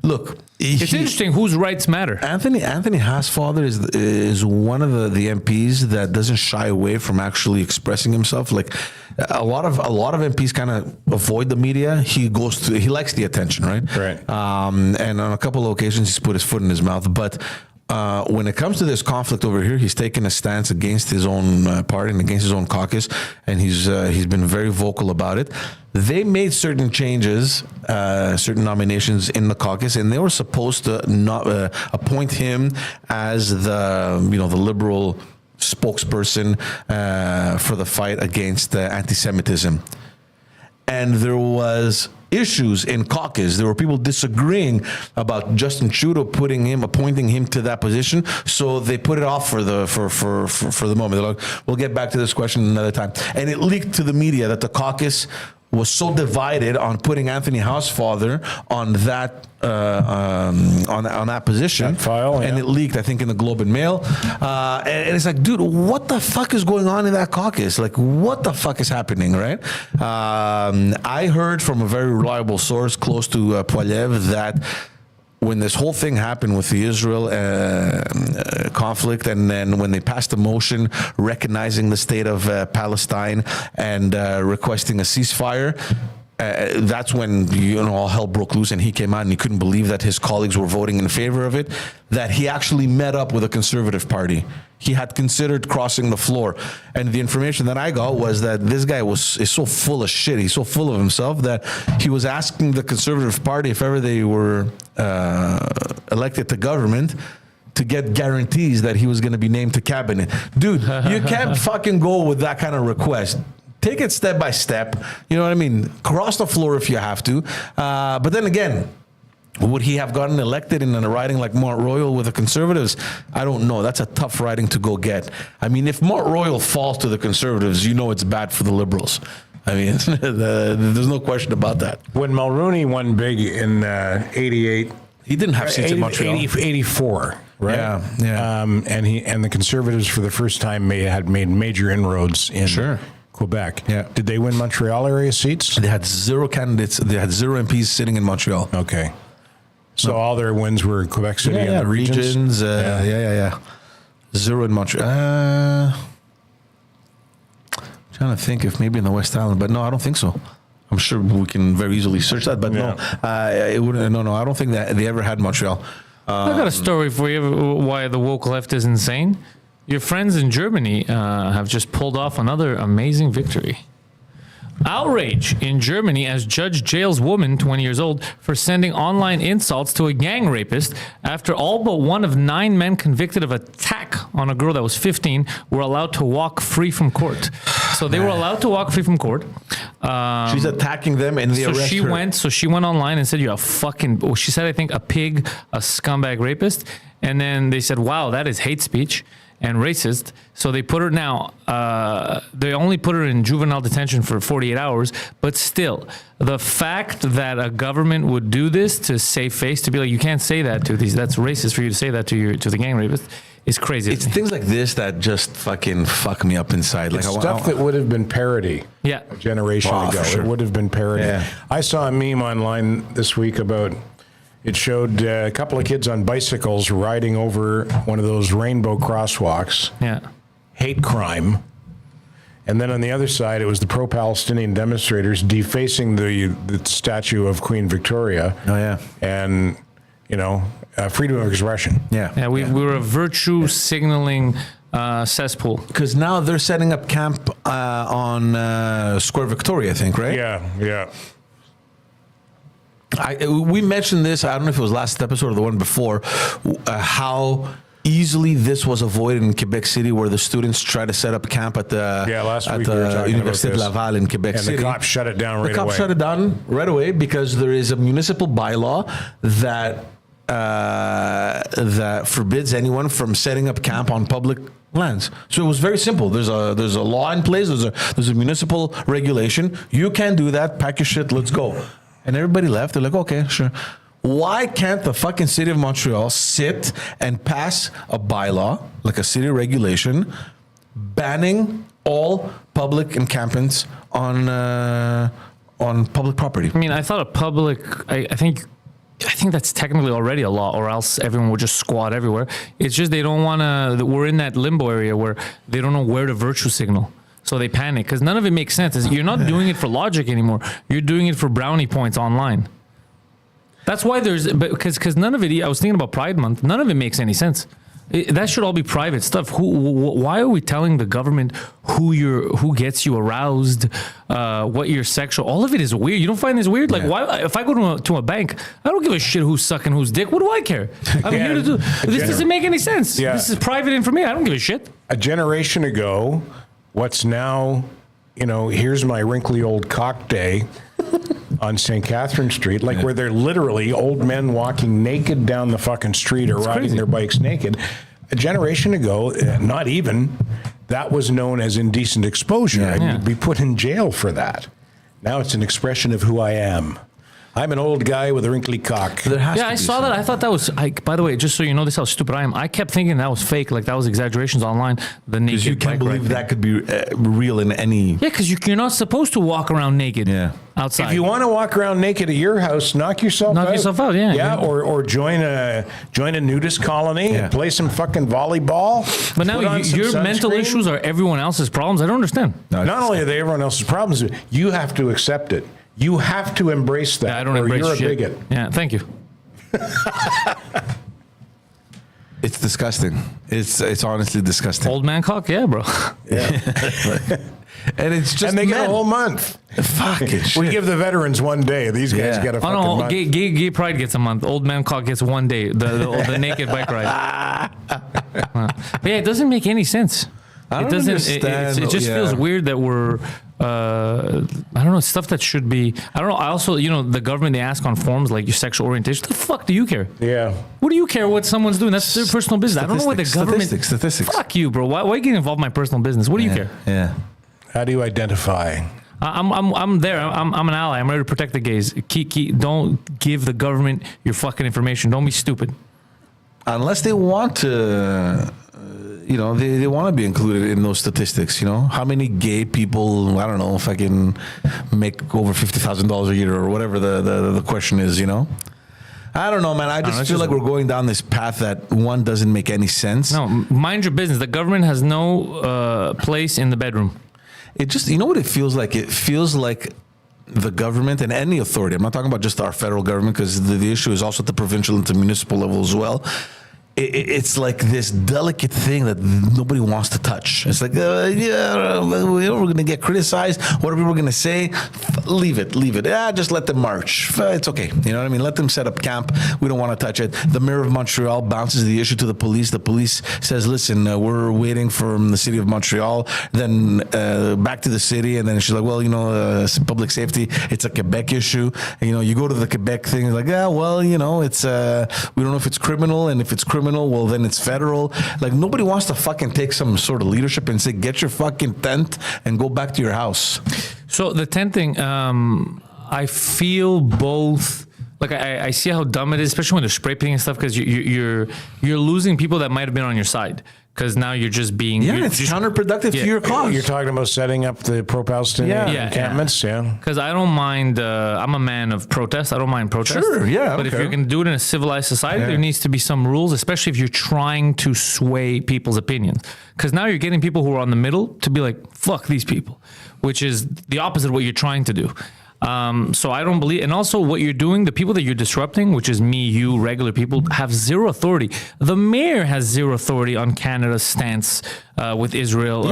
Look, It's interesting whose rights matter. Anthony Housefather is one of the MPs that doesn't shy away from actually expressing himself. Like a lot of MPs kind of avoid the media. He likes the attention, right? Right. And on a couple of occasions, he's put his foot in his mouth, but. When it comes to this conflict over here, he's taken a stance against his own party and against his own caucus, and he's been very vocal about it. They made certain changes, certain nominations in the caucus, and they were supposed to not appoint him as the liberal spokesperson for the fight against anti-Semitism. And there was issues in caucus. There were people disagreeing about Justin Trudeau appointing him to that position. So they put it off for the moment. They're like, we'll get back to this question another time. And it leaked to the media that the caucus was so divided on putting Anthony Housefather on that on that position, That file, and yeah. it leaked, I think, in the Globe and Mail. And it's like, dude, what the fuck is going on in that caucus? Like, what the fuck is happening, right? I heard from a very reliable source close to Poiliev that when this whole thing happened with the Israel conflict, and then when they passed a motion recognizing the state of Palestine and requesting a ceasefire, that's when all hell broke loose, and he came out and he couldn't believe that his colleagues were voting in favor of it, that he actually met up with a conservative party. He had considered crossing the floor, and the information that I got was that this guy is so full of shit, he's so full of himself, that he was asking the conservative party if ever they were elected to government to get guarantees that he was going to be named to cabinet. Dude, you can't fucking go with that kind of request. Take it step by step. You know what I mean? Cross the floor if you have to. But then again, would he have gotten elected in a riding like Mont Royal with the Conservatives? I don't know. That's a tough riding to go get. I mean, if Mont Royal falls to the Conservatives, it's bad for the Liberals. I mean, there's no question about that. When Mulroney won big in 88, He didn't have seats in Montreal. 84, right? Yeah. And the Conservatives for the first time had made major inroads in Quebec. Yeah. Did they win Montreal area seats? They had 0 candidates. They had 0 MPs sitting in Montreal. Okay. So all their wins were in Quebec City and the regions? Yeah. 0 in Montreal. Trying to think if maybe in the West Island, but no, I don't think so. I'm sure we can very easily search that, but no, it wouldn't. No, I don't think that they ever had Montreal. I got a story for you why the woke left is insane. Your friends in Germany have just pulled off another amazing victory. Outrage in Germany as judge jails woman, 20 years old, for sending online insults to a gang rapist after all but one of 9 men convicted of attack on a girl that was 15 were allowed to walk free from court. So they were allowed to walk free from court. She's attacking them and they arrest her. So she went online and said, "You're a fucking," well, she said, I think, a pig, a scumbag rapist. And then they said, "Wow, that is hate speech and racist." So they put her now, they only put her in juvenile detention for 48 hours. But still, the fact that a government would do this to save face, to be like, you can't say that to these, that's racist for you to say that to the gang rapist, is crazy. It's things like this that just fucking fuck me up inside. Like Stuff that would have been parody Yeah. a generation ago. For sure. It would have been parody. Yeah. I saw a meme online this week about, it showed a couple of kids on bicycles riding over one of those rainbow crosswalks. Yeah. Hate crime. And then on the other side, it was the pro-Palestinian demonstrators defacing the statue of Queen Victoria. Oh, yeah. And, freedom of expression. Yeah, we were a virtue signaling cesspool. Because now they're setting up camp on Square Victoria, I think, right? Yeah. We mentioned this, I don't know if it was last episode or the one before, how easily this was avoided in Quebec City, where the students tried to set up camp at the last week we were talking about Université de this. Laval in Quebec And City. the cops shut it down right away. The cops shut it down right away because there is a municipal bylaw that that forbids anyone from setting up camp on public lands. So it was very simple. There's a law in place. There's a municipal regulation. You can't do that. Pack your shit. Let's go. And everybody left. They're like, okay, sure. Why can't the fucking city of Montreal sit and pass a bylaw, like a city regulation, banning all public encampments on public property? I mean, I thought I think that's technically already a law, or else everyone would just squat everywhere. It's just they don't want to. We're in that limbo area where they don't know where to virtue signal. So they panic because none of it makes sense. You're not doing it for logic anymore. You're doing it for brownie points online. That's why because none of it. I was thinking about Pride Month. None of it makes any sense. That should all be private stuff. Why are we telling the government who gets you aroused, what your sexual? All of it is weird. You don't find this weird? Like, why? If I go to a bank, I don't give a shit who's sucking whose dick. What do I care? I'm here to do. This doesn't make any sense. Yeah. This is private information. I don't give a shit. A generation ago, what's now, here's my wrinkly old cock day on St. Catherine Street, where they're literally old men walking naked down the fucking street or riding their bikes naked. A generation ago, not even, that was known as indecent exposure, and you'd be put in jail for that. Now it's an expression of who I am. I'm an old guy with a wrinkly cock. I saw that. I thought that was. By the way, just so you know, this is how stupid I am. I kept thinking that was fake, like that was exaggerations online. The naked. Because you can't believe that could be real in any. Yeah, because you're not supposed to walk around naked. Yeah. Outside. If you want to walk around naked at your house, knock yourself out. Yeah. Yeah, or join a nudist colony and play some fucking volleyball. But now your mental issues are everyone else's problems. I don't understand. Not only are they everyone else's problems, you have to accept it. You have to embrace that. Yeah, I don't embrace you're shit. a bigot. Yeah, thank you. It's disgusting. It's honestly disgusting. Old man cock, yeah, bro. Yeah. And it's just and they get men. a whole month. Fucking shit. We give the veterans 1 day. These guys get a fucking month. Gay pride gets a month. Old man cock gets 1 day. The naked bike ride. But yeah, it doesn't make any sense. I don't understand. It just feels weird that we're. I don't know, stuff that should be. I don't know. I also, the government, they ask on forms like your sexual orientation. What the fuck do you care? Yeah. What do you care what someone's doing? That's their personal business. I don't know what the government. Statistics. Fuck you, bro. Why are you getting involved in my personal business? What do you care? Yeah. How do you identify? I'm there. I'm an ally. I'm ready to protect the gays. Don't give the government your fucking information. Don't be stupid. Unless they want to, they want to be included in those statistics. How many gay people? I don't know if I can make over $50,000 a year or whatever the question is. I don't know, man. I just feel like we're going down this path that one doesn't make any sense. No, mind your business. The government has no place in the bedroom. it just, you know what it feels like? It feels like the government and any authority, I'm not talking about just our federal government, because the issue is also at the provincial and the municipal level as well. It's like this delicate thing that nobody wants to touch. It's like, we're going to get criticized. What are people going to say? Leave it. Just let them march. It's okay. You know what I mean? Let them set up camp. We don't want to touch it. The mayor of Montreal bounces the issue to the police. The police says, listen, we're waiting from the city of Montreal. Then back to the city. And then she's like, well, public safety, it's a Quebec issue. And, you go to the Quebec thing, like, it's, we don't know if it's criminal. And if it's criminal, well, then it's federal. Like, nobody wants to fucking take some sort of leadership and say, get your fucking tent and go back to your house. So the tent thing, I feel both. Like, I see how dumb it is, especially when they're spray painting and stuff, because you're losing people that might have been on your side. Because now you're just being... Yeah, it's counterproductive to your cause. You're talking about setting up the pro-Palestinian encampments? Yeah. Because I don't mind... I'm a man of protest. I don't mind protest. Sure, yeah. But if you're going to do it in a civilized society, there needs to be some rules, especially if you're trying to sway people's opinions. Because now you're getting people who are on the middle to be like, fuck these people, which is the opposite of what you're trying to do. So I don't believe, and also what you're doing, the people that you're disrupting, which is me, you, regular people, have zero authority. The mayor has zero authority on Canada's stance with Israel,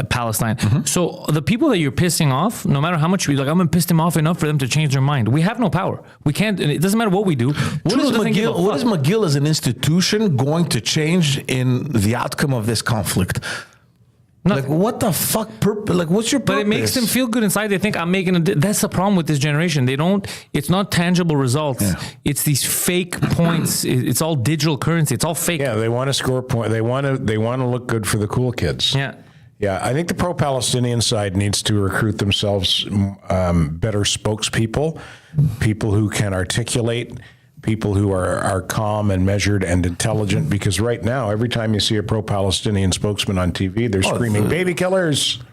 Palestine. Mm-hmm. So the people that you're pissing off, no matter how much I'm going to piss them off enough for them to change their mind. We have no power. We can't, it doesn't matter what we do. What is McGill as an institution going to change in the outcome of this conflict? Nothing. Like, what the fuck? What's your purpose? But it makes them feel good inside. They think I'm making a. That's the problem with this generation. They don't. It's not tangible results. Yeah. It's these fake points. It's all digital currency. It's all fake. Yeah, they want to score point. They want to look good for the cool kids. Yeah. Yeah, I think the pro-Palestinian side needs to recruit themselves better spokespeople, people who can articulate, people who are calm and measured and intelligent, because right now, every time you see a pro-Palestinian spokesman on TV, they're screaming, baby killers.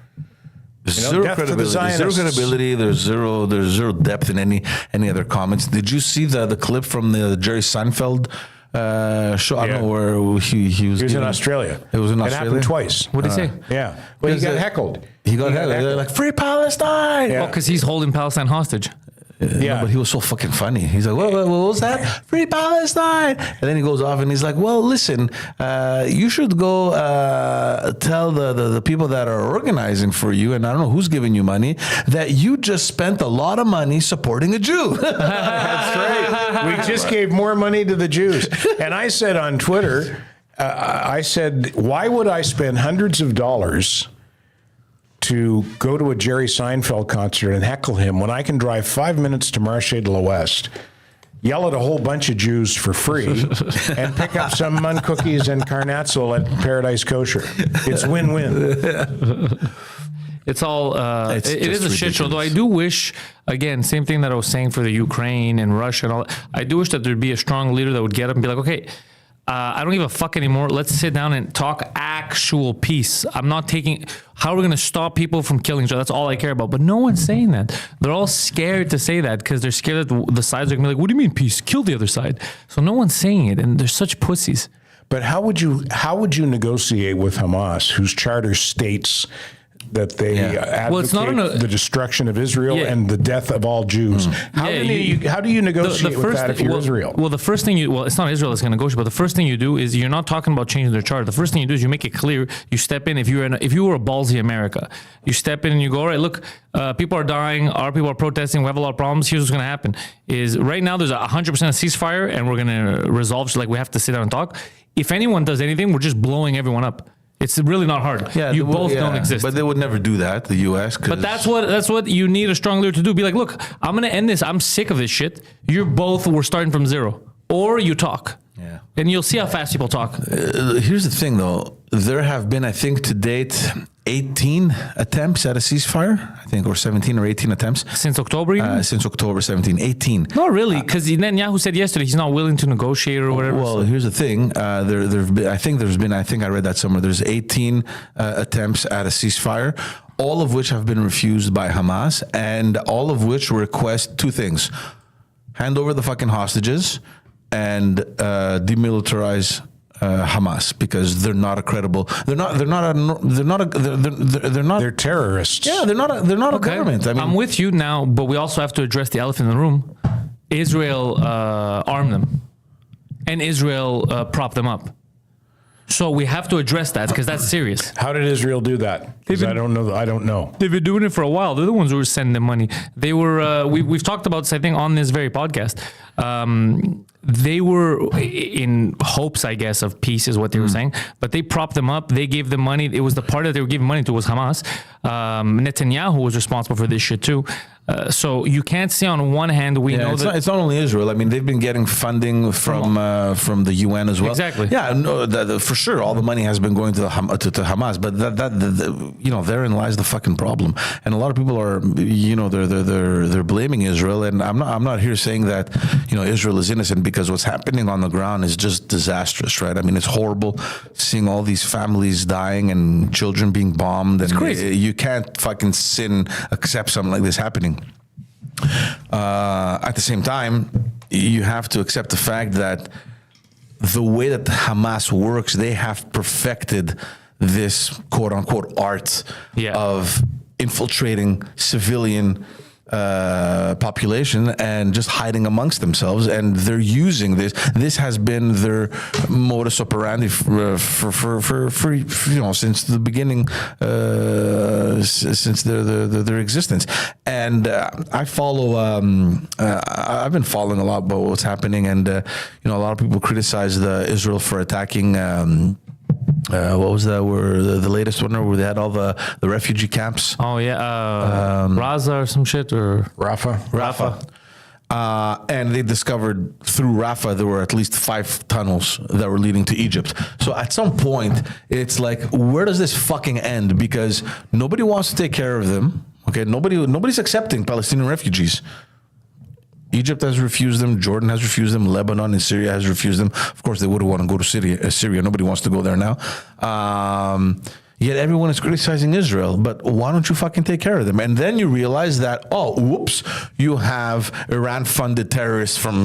Zero credibility. There's zero depth in any other comments. Did you see the clip from the Jerry Seinfeld show? I don't know where he was in Australia. It was in Australia? It happened twice. What did he say? Yeah. Well, he got heckled. He got heckled. They're like, free Palestine! Yeah. Oh, because he's holding Palestine hostage. No, but he was so fucking funny. He's like, what was that? Free Palestine! And then he goes off and he's like, well, listen, you should go tell the people that are organizing for you, and I don't know who's giving you money, that you just spent a lot of money supporting a Jew. That's right. We just gave more money to the Jews. And I said on Twitter, why would I spend hundreds of dollars to go to a Jerry Seinfeld concert and heckle him when I can drive 5 minutes to Marché de l'Ouest, yell at a whole bunch of Jews for free, and pick up some mun cookies and carnatzel at Paradise Kosher? It's win-win. It's all, it is a shit show, though I do wish, again, same thing that I was saying for the Ukraine and Russia and all, I do wish that there'd be a strong leader that would get up and be like, okay, I don't give a fuck anymore. Let's sit down and talk actual peace. I'm not taking, how are we going to stop people from killing each other? That's all I care about. But no one's saying that. They're all scared to say that because they're scared that the sides are going to be like, what do you mean peace? Kill the other side. So no one's saying it. And they're such pussies. But how would you negotiate with Hamas, whose charter states that they advocate the destruction of Israel and the death of all Jews? How do you negotiate with that if you're Israel? Well, the first thing it's not Israel that's going to negotiate, but the first thing you do is you're not talking about changing their charter. The first thing you do is you make it clear. You step in. If you were a ballsy America, you step in and you go, all right, look, people are dying. Our people are protesting. We have a lot of problems. Here's what's going to happen: is right now there's 100% ceasefire, and we're going to resolve. So, like, we have to sit down and talk. If anyone does anything, we're just blowing everyone up. It's really not hard. Yeah, you both don't exist. But they would never do that, the U.S. But that's what you need a strong leader to do. Be like, look, I'm going to end this. I'm sick of this shit. We're starting from zero. Or you talk. Yeah. And you'll see how fast people talk. Here's the thing, though. There have been, I think, to date, 18 attempts at a ceasefire, I think, or 17 or 18 attempts. Since October? Since October 17, 18. Not really, because Netanyahu said yesterday he's not willing to negotiate or whatever. Well, here's the thing. I think I read that somewhere. There's 18 attempts at a ceasefire, all of which have been refused by Hamas, and all of which request two things: hand over the fucking hostages and demilitarize Hamas because they're not a credible. They're terrorists. Yeah, they're not a government. I mean, I'm with you now, but we also have to address the elephant in the room. Israel armed them, and Israel propped them up. So we have to address that because that's serious. How did Israel do that? 'Cause I don't know. They've been doing it for a while. They're the ones who were sending them money. They were. We've talked about this, I think, on this very podcast. They were in hopes, I guess, of peace is what they were saying. But they propped them up. They gave them money. It was the party that they were giving money to was Hamas. Netanyahu was responsible for this shit too. So you can't say on one hand we know that it's not only Israel. I mean, they've been getting funding from the UN as well. Exactly. Yeah, no, for sure, all the money has been going to Hamas. But therein lies the fucking problem. And a lot of people are, they're blaming Israel. And I'm not here saying that Israel is innocent because what's happening on the ground is just disastrous, right? I mean, it's horrible seeing all these families dying and children being bombed. It's crazy. You can't fucking accept something like this happening. At the same time, you have to accept the fact that the way that Hamas works, they have perfected this quote unquote art of infiltrating civilian population and just hiding amongst themselves, and they're using this. This has been their modus operandi for since the beginning, since their existence. And I follow. I've been following a lot about what's happening, and a lot of people criticize Israel for attacking. What was that? The latest one where they had all the refugee camps? Oh yeah, Raza or some shit or Rafah. And they discovered through Rafah there were at least 5 tunnels that were leading to Egypt. So at some point, it's like, where does this fucking end? Because nobody wants to take care of them. Okay, nobody's accepting Palestinian refugees. Egypt has refused them. Jordan has refused them. Lebanon and Syria has refused them. Of course, they wouldn't want to go to Syria. Nobody wants to go there now. Yet everyone is criticizing Israel. But why don't you fucking take care of them? And then you realize that, you have Iran-funded terrorists from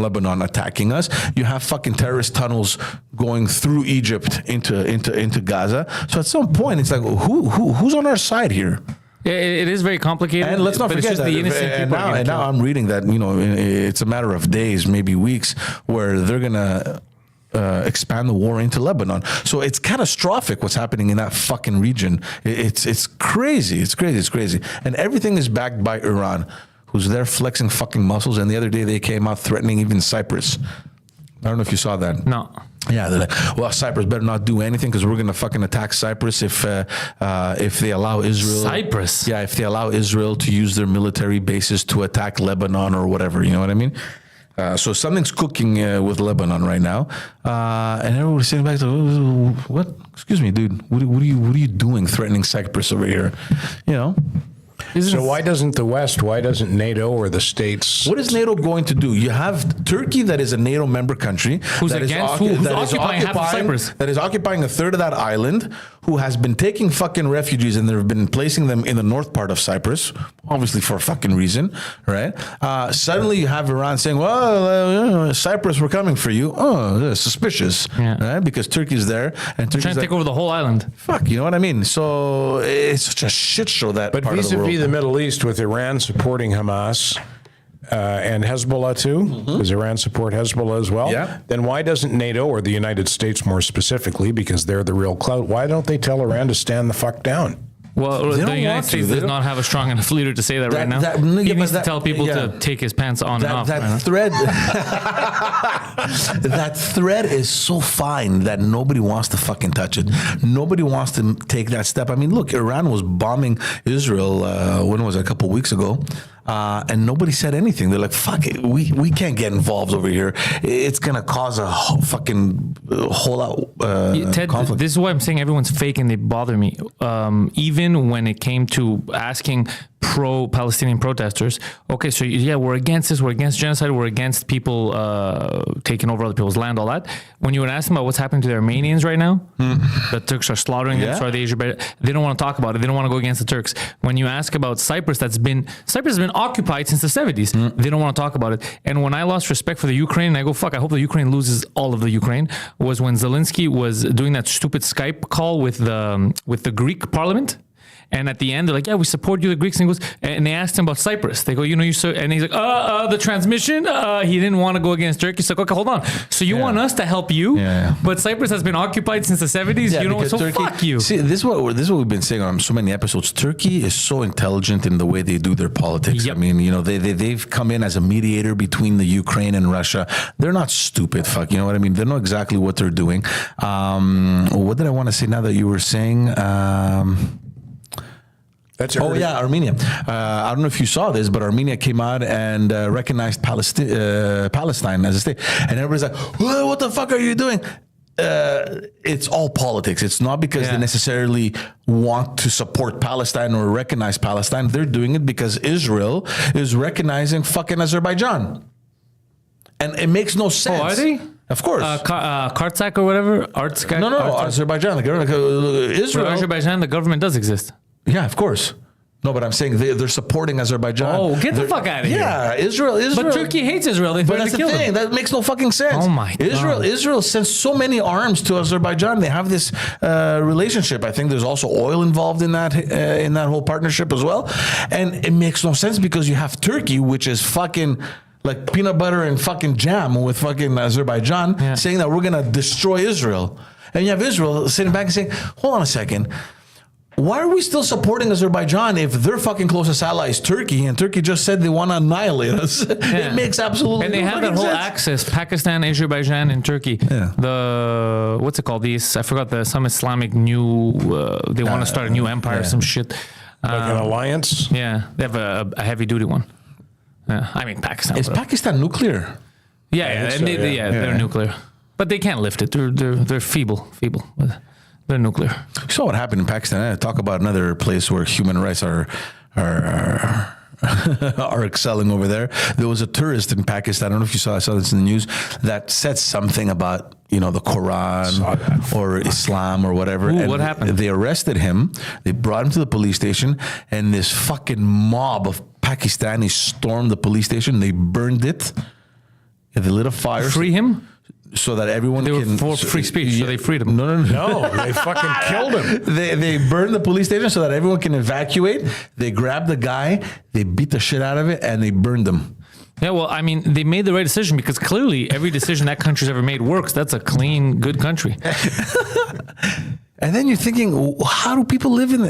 Lebanon attacking us. You have fucking terrorist tunnels going through Egypt into Gaza. So at some point, it's like, who's on our side here? Yeah, it is very complicated. And let's not forget that. The innocent people and now I'm reading that it's a matter of days, maybe weeks, where they're gonna expand the war into Lebanon. So it's catastrophic what's happening in that fucking region. It's crazy. It's crazy. And everything is backed by Iran, who's there flexing fucking muscles. And the other day they came out threatening even Cyprus. I don't know if you saw that. No. Yeah, they're like, well, Cyprus better not do anything because we're going to fucking attack Cyprus if they allow Israel. Cyprus? Yeah, if they allow Israel to use their military bases to attack Lebanon or whatever, you know what I mean? So something's cooking with Lebanon right now. And everybody's sitting back to, what? Excuse me, dude. What are you doing threatening Cyprus over here? So why doesn't NATO or the states? What is NATO going to do? You have Turkey, that is a NATO member country, who's occupying half of Cyprus, that is occupying a third of that island, who has been taking fucking refugees and they've been placing them in the north part of Cyprus, obviously for a fucking reason, right? Suddenly you have Iran saying, well, Cyprus, we're coming for you. Oh, suspicious, right? Because Turkey's there and Turkey's trying to take over the whole island. Fuck, you know what I mean? So it's such a shit show that But part of the world. vis-a-vis the Middle East, with Iran supporting Hamas and Hezbollah too, does Iran support Hezbollah as well? Yeah. Then why doesn't NATO, or the United States more specifically, because they're the real clout, why don't they tell Iran to stand the fuck down? Well, They the don't United want to. States They does don't- not have a strong enough leader to say that right now. He needs to tell people to take his pants on and off. That thread, that thread is so fine that nobody wants to fucking touch it. Nobody wants to take that step. I mean, look, Iran was bombing Israel, when was it, a couple of weeks ago? And nobody said anything. They're like, fuck it, we can't get involved over here. It's going to cause a fucking whole out Ted, conflict. this is why I'm saying everyone's fake and they bother me. Even when it came to asking pro-Palestinian protesters. Okay, so yeah, we're against this. We're against genocide. We're against people taking over other people's land. All that. When you would ask them about what's happening to the Armenians right now, the Turks are slaughtering them. Sorry, they don't want to talk about it. They don't want to go against the Turks. When you ask about Cyprus, Cyprus has been occupied since the 70s. They don't want to talk about it. And when I lost respect for the Ukraine, and I go, fuck, I hope the Ukraine loses all of the Ukraine, was when Zelensky was doing that stupid Skype call with the Greek parliament. And at the end, they're like, yeah, we support you, the Greeks. And, and they asked him about Cyprus. They go, and he's like, the transmission, he didn't want to go against Turkey. He's like, okay, hold on. So you want us to help you, but Cyprus has been occupied since the 70s. Yeah, you know, so Turkey, fuck you. See, this is what we've been saying on so many episodes. Turkey is so intelligent in the way they do their politics. Yep. I mean, they've come in as a mediator between the Ukraine and Russia. They're not stupid, fuck. You know what I mean? They know exactly what they're doing. What did I want to say now that you were saying? Armenia. I don't know if you saw this, but Armenia came out and recognized Palestine as a state. And everybody's like, what the fuck are you doing? It's all politics. It's not because they necessarily want to support Palestine or recognize Palestine. They're doing it because Israel is recognizing fucking Azerbaijan. And it makes no sense. Oh, are they? Of course. Kartsak or whatever? No, Azerbaijan. Israel. Azerbaijan, the government does exist. Yeah, of course. No, but I'm saying they're supporting Azerbaijan. Oh, get the fuck out of here. Yeah, Israel. But Turkey hates Israel. They But that's the thing. That makes no fucking sense. Oh my God. Israel sends so many arms to Azerbaijan. They have this relationship. I think there's also oil involved in that whole partnership as well. And it makes no sense because you have Turkey, which is fucking like peanut butter and fucking jam with fucking Azerbaijan, saying that we're going to destroy Israel. And you have Israel sitting back and saying, hold on a second. Why are we still supporting Azerbaijan if their fucking closest ally is Turkey, and Turkey just said they want to annihilate us? It makes absolutely no sense. And they have that whole axis: Pakistan, Azerbaijan, and Turkey. Yeah. The what's it called? I forgot some Islamic new. They want to start a new empire, some shit. Like an alliance. Yeah, they have a heavy duty one. I mean, Pakistan. Is Pakistan nuclear? They're nuclear, but they can't lift it. They're feeble. They're nuclear. You saw what happened in Pakistan. Talk about another place where human rights are excelling over there. There was a tourist in Pakistan. I don't know if you saw. I saw this in the news that said something about the Quran or Islam or whatever. Ooh, and what happened? They arrested him. They brought him to the police station, and this fucking mob of Pakistanis stormed the police station. They burned it. They lit a fire. Free him. So that everyone they were can... for free speech, so they freed him. No, they fucking killed him. They burned the police station so that everyone can evacuate. They grabbed the guy, they beat the shit out of it, and they burned him. Yeah, well, I mean, they made the right decision because clearly every decision that country's ever made works. That's a clean, good country. And then you're thinking, how do people live in...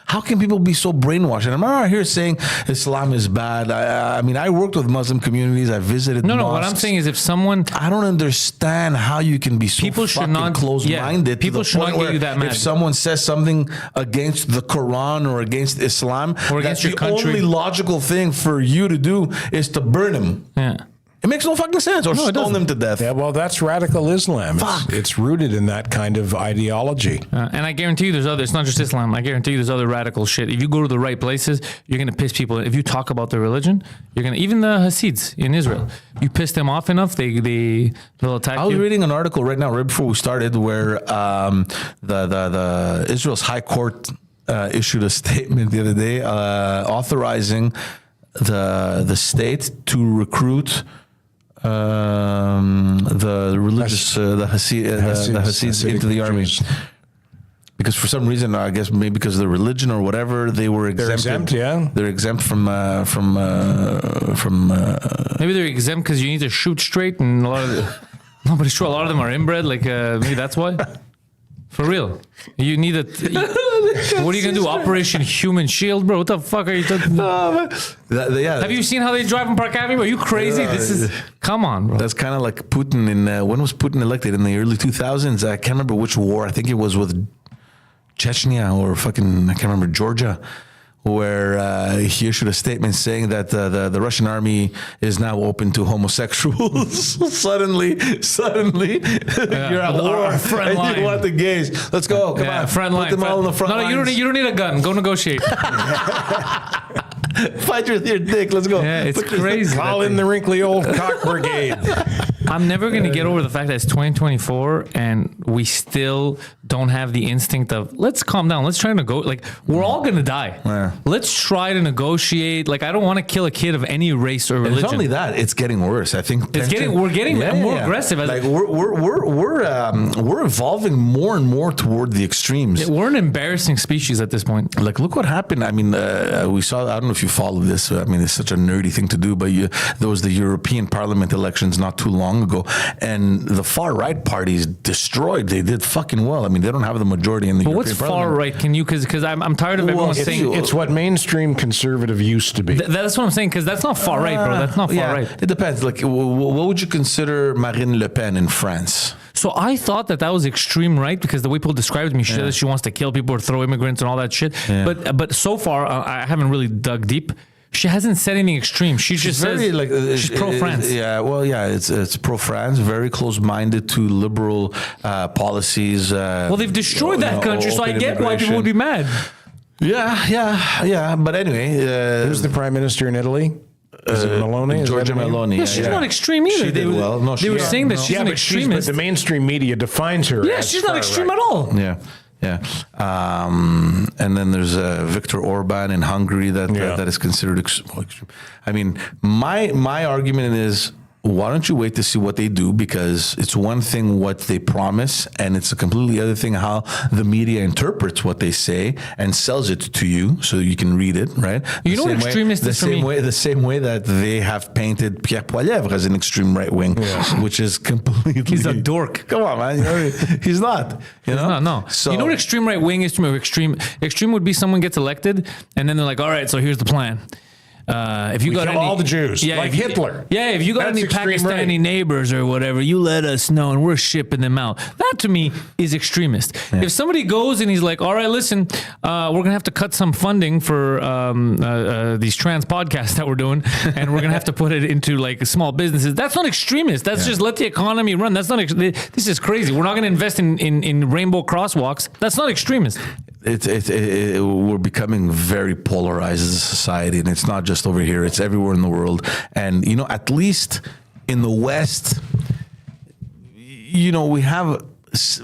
How can people be so brainwashed? And I'm not here saying Islam is bad. I mean, I worked with Muslim communities. I visited mosques. No, what I'm saying is if someone... I don't understand how you can be so fucking closed-minded. People should not get you that mad. If someone says something against the Quran or against Islam, or against your country, the only logical thing for you to do is to burn him. Yeah. It makes no fucking sense. Or stone them to death. Yeah, well, that's radical Islam. It's rooted in that kind of ideology. And I guarantee you there's other, it's not just Islam. I guarantee you there's other radical shit. If you go to the right places, you're going to piss people. If you talk about their religion, you're going to, even the Hasids in Israel, you piss them off enough, they'll attack you. I was reading an article right now, right before we started, where the Israel's High Court issued a statement the other day authorizing the state to recruit the religious, the Hasids into the army. Because for some reason, I guess maybe because of the religion or whatever, they were exempt. They're exempt from. Maybe they're exempt because you need to shoot straight, and nobody's sure. A lot of them are inbred. Like maybe that's why. For real, you need what are you gonna do? Operation Human Shield, bro? What the fuck are you talking about? Have you seen how they drive in Park Avenue? Are you crazy? Come on, bro. That's kind of like Putin when was Putin elected? In the early 2000s? I can't remember which war. I think it was with Chechnya or fucking, I can't remember, Georgia, where he issued a statement saying that the Russian army is now open to homosexuals. suddenly, you're at war front and line. you want the gays. Let's go, come on, front line. Put them all in the front No, lines. you don't need a gun. Go negotiate. Fight with your dick. Let's go. Yeah, it's crazy. Call in the wrinkly old cock brigade. I'm never going to get over the fact that it's 2024 and we still don't have the instinct of let's calm down. Let's try to go. Like we're all going to die. Yeah. Let's try to negotiate. Like I don't want to kill a kid of any race or religion. It's only that it's getting worse. I think We're getting more aggressive. Like we're evolving more and more toward the extremes. We're an embarrassing species at this point. Like, look what happened. I mean, we saw, I don't know if you followed this. I mean, it's such a nerdy thing to do, but there was the European Parliament elections not too long ago, and the far right parties destroyed. They did fucking well. I mean, they don't have the majority in the European What's Parliament. far right? Can you, because I'm tired of everyone saying. It's what mainstream conservative used to be. That's what I'm saying, because that's not far right, bro. That's not far right. It depends. Like, what would you consider Marine Le Pen in France? So I thought that was extreme right because the way people described me, she says she wants to kill people or throw immigrants and all that shit. Yeah. But so far, I haven't really dug deep. She hasn't said anything extreme. She just says she's pro-France. Yeah, well, yeah, it's pro-France, very close-minded to liberal policies. Well, they've destroyed that country, so I get why people would be mad. Yeah. But anyway, Who's the prime minister in Italy? Is it Meloni? Is Giorgia that her name? Meloni. Yeah, she's not extreme either. She did well. No, they were saying that she's an but extremist. but the mainstream media defines her. Yeah, as she's not far extreme right. at all. Yeah. And then there's Viktor Orban in Hungary that is considered extreme. I mean, my argument is, why don't you wait to see what they do? Because it's one thing what they promise, and it's a completely other thing how the media interprets what they say and sells it to you so you can read it, right? You know what extremist is for me? The same way that they have painted Pierre Poilievre as an extreme right wing, which is completely... He's a dork. Come on, man. He's not. You know? No. So, you know what extreme right wing is to me? Extreme would be someone gets elected, and then they're like, all right, so here's the plan. If you got kill all the Jews, like Hitler. Yeah, if you got That's any extreme Pakistani right. neighbors or whatever, you let us know and we're shipping them out. That to me is extremist. Yeah. If somebody goes and he's like, all right, listen, we're going to have to cut some funding for these trans podcasts that we're doing, and we're going to have to put it into like small businesses. That's not extremist. That's just let the economy run. That's not, this is crazy. We're not going to invest in rainbow crosswalks. That's not extremist. We're becoming very polarized as a society, and it's not just over here, it's everywhere in the world. And you know, at least in the West, you know, we have,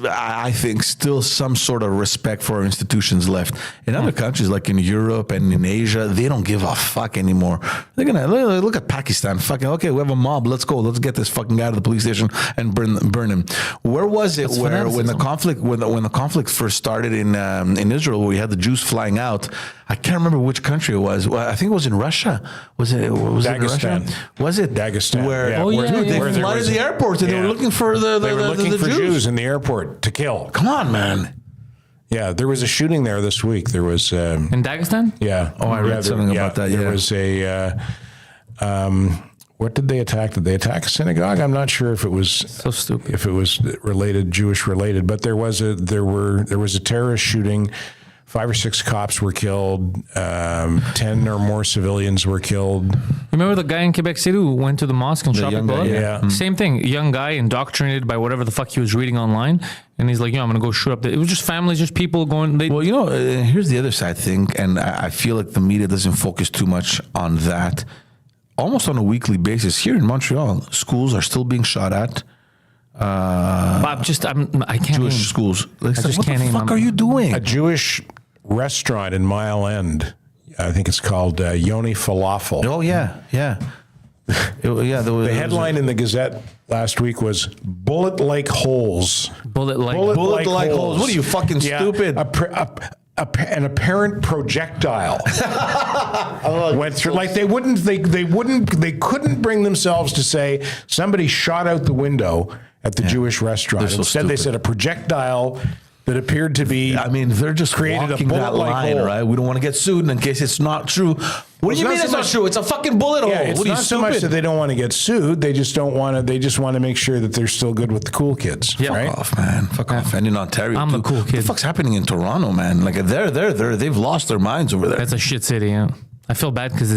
I think, still some sort of respect for our institutions left. In other countries, like in Europe and in Asia, they don't give a fuck anymore. They're gonna look at Pakistan. Fucking okay, we have a mob. Let's go. Let's get this fucking guy to the police station and burn him. Where was it when the conflict first started in Israel, where we had the Jews flying out? I can't remember which country it was. Well, I think it was in Russia. Was it Dagestan. in Russia? Was it Dagestan? Where, Yeah. they Where there flooded was- the airport and they were looking for the Jews in the airport to kill. Come on, man. Yeah, there was a shooting there this week. There was In Dagestan? yeah. Oh, I read something about that. There was a what did they attack? Did they attack a synagogue? I'm not sure if it was So stupid. if it was related, Jewish related, but there was a terrorist shooting. 5 or 6 cops were killed. 10 or more civilians were killed. Remember the guy in Quebec City who went to the mosque and shot young people guy, up? yeah. Same thing. Young guy indoctrinated by whatever the fuck he was reading online. And he's like, I'm going to go shoot up. It was just families, just people going. Well, you know, here's the other side thing, and I feel like the media doesn't focus too much on that. Almost on a weekly basis here in Montreal, schools are still being shot at. I can't Jewish name. schools. Like, I just what can't the name fuck them. are you doing? A Jewish restaurant in Mile End, I think it's called Yoni Falafel. Oh yeah. There was, The headline in the Gazette last week was "Bullet Like Holes." Bullet like holes. What are you, fucking stupid? An apparent projectile went through. Like they couldn't bring themselves to say somebody shot out the window at the Jewish restaurant. They're so Instead, they stupid. said a projectile that appeared to be. I mean, they're just created a walking that bullet-like line, hole. right? We don't want to get sued, and in case it's not true, What do you It's mean not it's so not much- true? It's a fucking bullet hole. Yeah, it's What are you not so much stupid? that they don't want to get sued. They just don't want to. They just want to make sure that they're still good with the cool kids, right? Fuck off, man. Fuck off. And in Ontario, I'm the too. cool What the kid. fuck's happening in Toronto, man? Like they've lost their minds over there. That's a shit city. Yeah, I feel bad because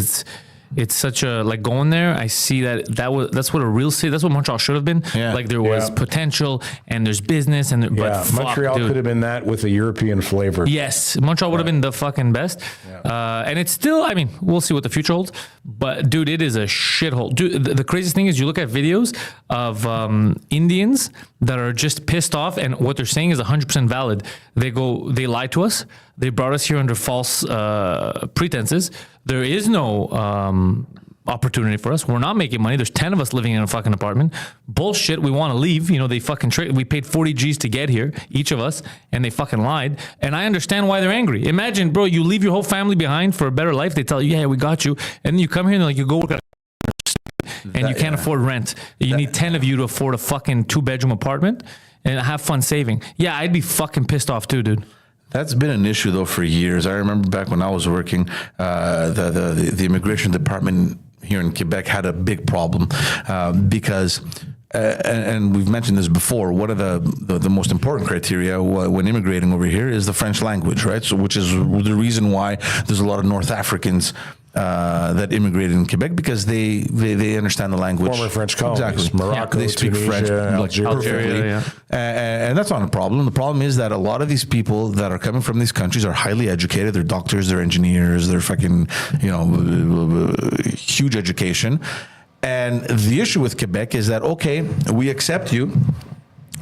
it's such a like going there. I see that's what a real city. That's what Montreal should have been. Yeah. Like there was Yeah. potential and there's business and but Yeah, fuck, Montreal dude. could have been that with a European flavor. Yes, Montreal would have been the fucking best. And it's still, I mean, we'll see what the future holds. But dude, it is a shithole. Dude, the craziest thing is you look at videos of Indians that are just pissed off, and what they're saying is 100% valid. They lied to us. They brought us here under false pretenses. There is no opportunity for us. We're not making money. There's 10 of us living in a fucking apartment. Bullshit. We want to leave. You know, they fucking we paid 40 G's to get here, each of us, and they fucking lied. And I understand why they're angry. Imagine, bro, you leave your whole family behind for a better life. They tell you, yeah, we got you. And then you come here and they're like, you go work at and you can't afford rent. You need 10 of you to afford a fucking 2-bedroom apartment and have fun saving. Yeah, I'd be fucking pissed off too, dude. That's been an issue though for years. I remember back when I was working, the immigration department here in Quebec had a big problem because. And we've mentioned this before. One of the most important criteria when immigrating over here is the French language, right? So, which is the reason why there's a lot of North Africans that immigrated in Quebec because they understand the language. Former French colonies, Exactly. Morocco, They speak Tunisia, French Algeria. perfectly, Yeah. and that's not a problem. The problem is that a lot of these people that are coming from these countries are highly educated. They're doctors, they're engineers, they're fucking huge education. And the issue with Quebec is that, okay, we accept you.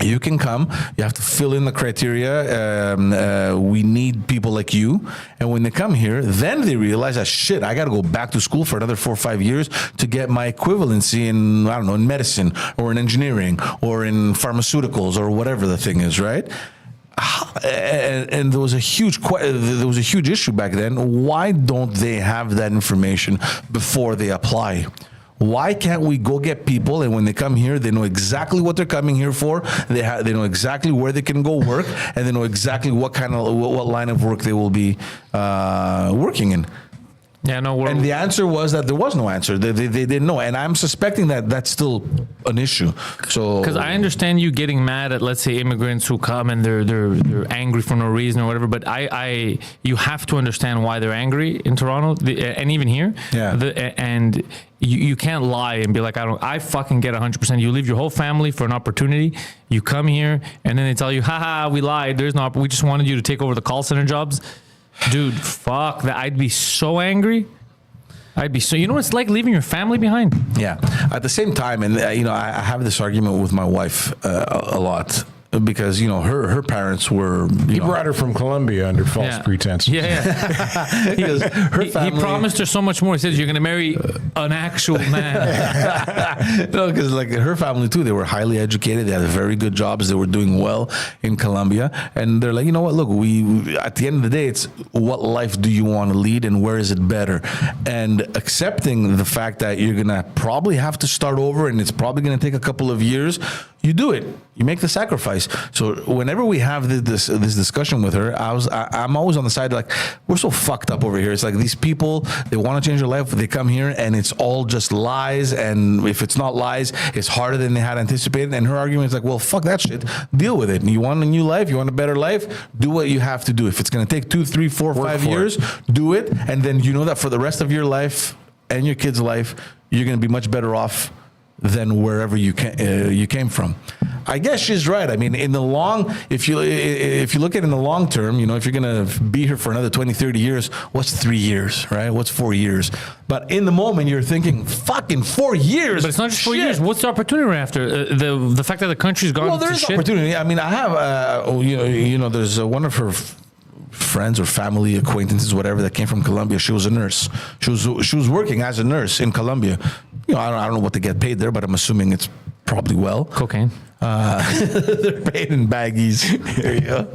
You can come. You have to fill in the criteria. We need people like you. And when they come here, then they realize that, shit, I got to go back to school for another 4 or 5 years to get my equivalency in, I don't know, in medicine or in engineering or in pharmaceuticals or whatever the thing is, right? And there was a huge issue back then. Why don't they have that information before they apply? Why can't we go get people, and when they come here, they know exactly what they're coming here for. They know exactly where they can go work, and they know exactly what line of work they will be working in. Yeah, no, And the answer was that there was no answer. They didn't know, and I'm suspecting that that's still an issue. So because I understand you getting mad at, let's say, immigrants who come and they're angry for no reason or whatever. But you have to understand why they're angry in Toronto and even here. Yeah. And you can't lie and be like, I fucking get 100%. You leave your whole family for an opportunity. You come here and then they tell you, haha, we lied. We just wanted you to take over the call center jobs. Dude, fuck that. I'd be so angry. You know what it's like leaving your family behind? yeah. At the same time, and I have this argument with my wife a lot. Because her parents were. He brought her from Colombia under false pretenses. Yeah. Because her He family, promised her so much more. He says, you're going to marry an actual man. No, because like her family too, they were highly educated. They had very good jobs. They were doing well in Colombia, and they're like, you know what? Look, we at the end of the day, it's what life do you want to lead, and where is it better? And accepting the fact that you're gonna probably have to start over, and it's probably gonna take a couple of years. You do it. You make the sacrifice. So whenever we have this discussion with her, I'm always on the side like, we're so fucked up over here. It's like these people, they want to change their life, they come here and it's all just lies. And if it's not lies, it's harder than they had anticipated. And her argument is like, well, fuck that shit. Deal with it. You want a new life? You want a better life? Do what you have to do. If it's going to take 2, 3, 4, 5 years, do it. And then you know that for the rest of your life and your kid's life, you're going to be much better off than wherever you came from. I guess she's right. I mean, if you look at it in the long term, if you're going to be here for another 20, 30 years, what's 3 years, right? What's 4 years? But in the moment, you're thinking, fucking 4 years. But it's not just 4 years. What's the opportunity we're after? The fact that the country's gone Well, to there's shit. opportunity. I mean, I have, there's one of her friends or family acquaintances, whatever, that came from Colombia. She was a nurse. She was working as a nurse in Colombia. I don't know what they get paid there, but I'm assuming it's probably well. Cocaine. They're paid in baggies. There you go.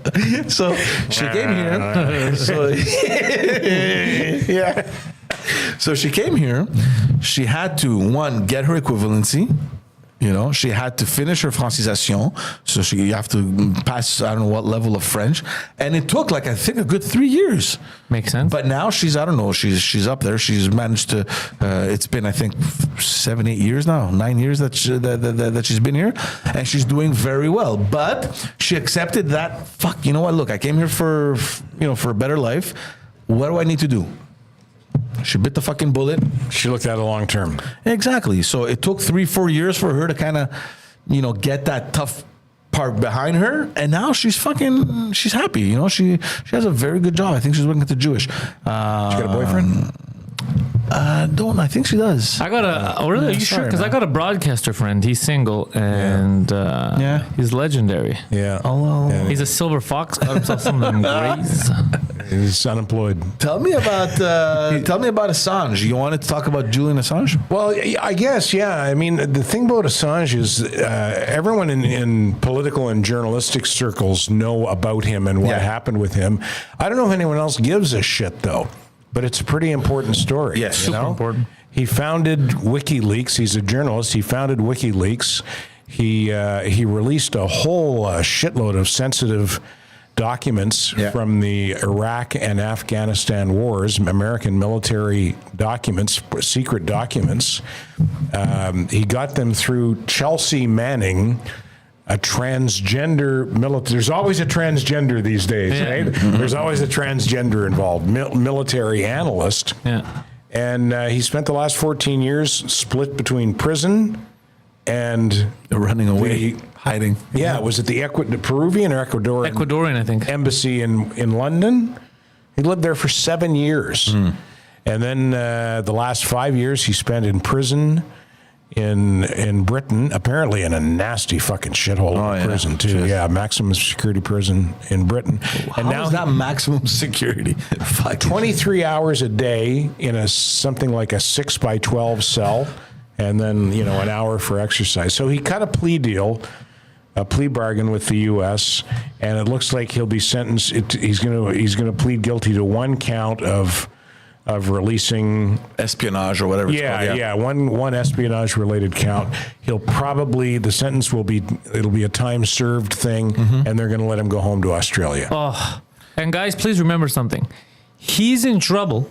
So she came here. So she came here. She had to, one, get her equivalency. You know, she had to finish her francisation, so you have to pass I don't know what level of French, and it took like I think a good 3 years. Makes sense. But now she's I don't know she's up there. She's managed to. It's been I think 7, 8 years now, 9 years that she's been here, and she's doing very well. But she accepted that. Fuck, you know what? Look, I came here for a better life. What do I need to do? She bit the fucking bullet. She looked at it long term. Exactly. So it took 3-4 years for her to kind of, get that tough part behind her, and now she's happy. You know, she has a very good job. I think she's working at the Jewish. She got a boyfriend? I think she does. I got a. Oh, really? Are you sure? Because I got a broadcaster friend. He's single and he's legendary. Yeah. He's a silver fox. Got himself some of them grays. He's unemployed. Tell me about Assange. You wanted to talk about Julian Assange? Well, I guess, yeah. I mean, the thing about Assange is everyone in political and journalistic circles know about him and what happened with him. I don't know if anyone else gives a shit, though. But it's a pretty important story. Yes, super important. He founded WikiLeaks. He's a journalist. He founded WikiLeaks. He released a whole shitload of sensitive documents from the Iraq and Afghanistan wars, American military documents, secret documents. He got them through Chelsea Manning, a transgender military. There's always a transgender these days, right? Mm-hmm. There's always a transgender involved, military analyst. Yeah. And he spent the last 14 years split between prison and running away, hiding. Yeah, was it the Peruvian or Ecuadorian? Ecuadorian, I think. Embassy in London. He lived there for 7 years. And then the last 5 years he spent in prison in Britain, apparently in a nasty fucking shithole prison too. Yeah, maximum security prison in Britain. And now is that maximum security? 23 hours a day in something like a 6x12 cell, and then an hour for exercise. So he cut a plea bargain with the U.S., and it looks like he'll be sentenced. He's going to plead guilty to one count of releasing espionage or whatever. One espionage related count. The sentence it'll be a time served thing, and they're going to let him go home to Australia. Oh, and guys, please remember something. He's in trouble,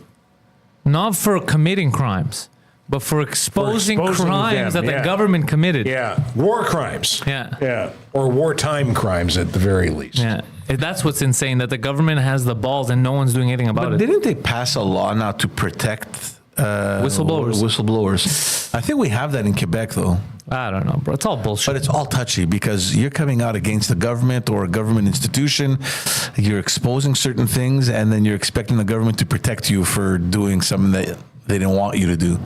not for committing crimes, but for exposing crimes that the government committed. Yeah, war crimes. Yeah, or wartime crimes at the very least. Yeah. That's what's insane, that the government has the balls and no one's doing anything about it. Didn't they pass a law now to protect whistleblowers? I think we have that in Quebec, though. I don't know, bro. It's all bullshit. But it's all touchy because you're coming out against the government or a government institution. You're exposing certain things, and then you're expecting the government to protect you for doing something that they didn't want you to do.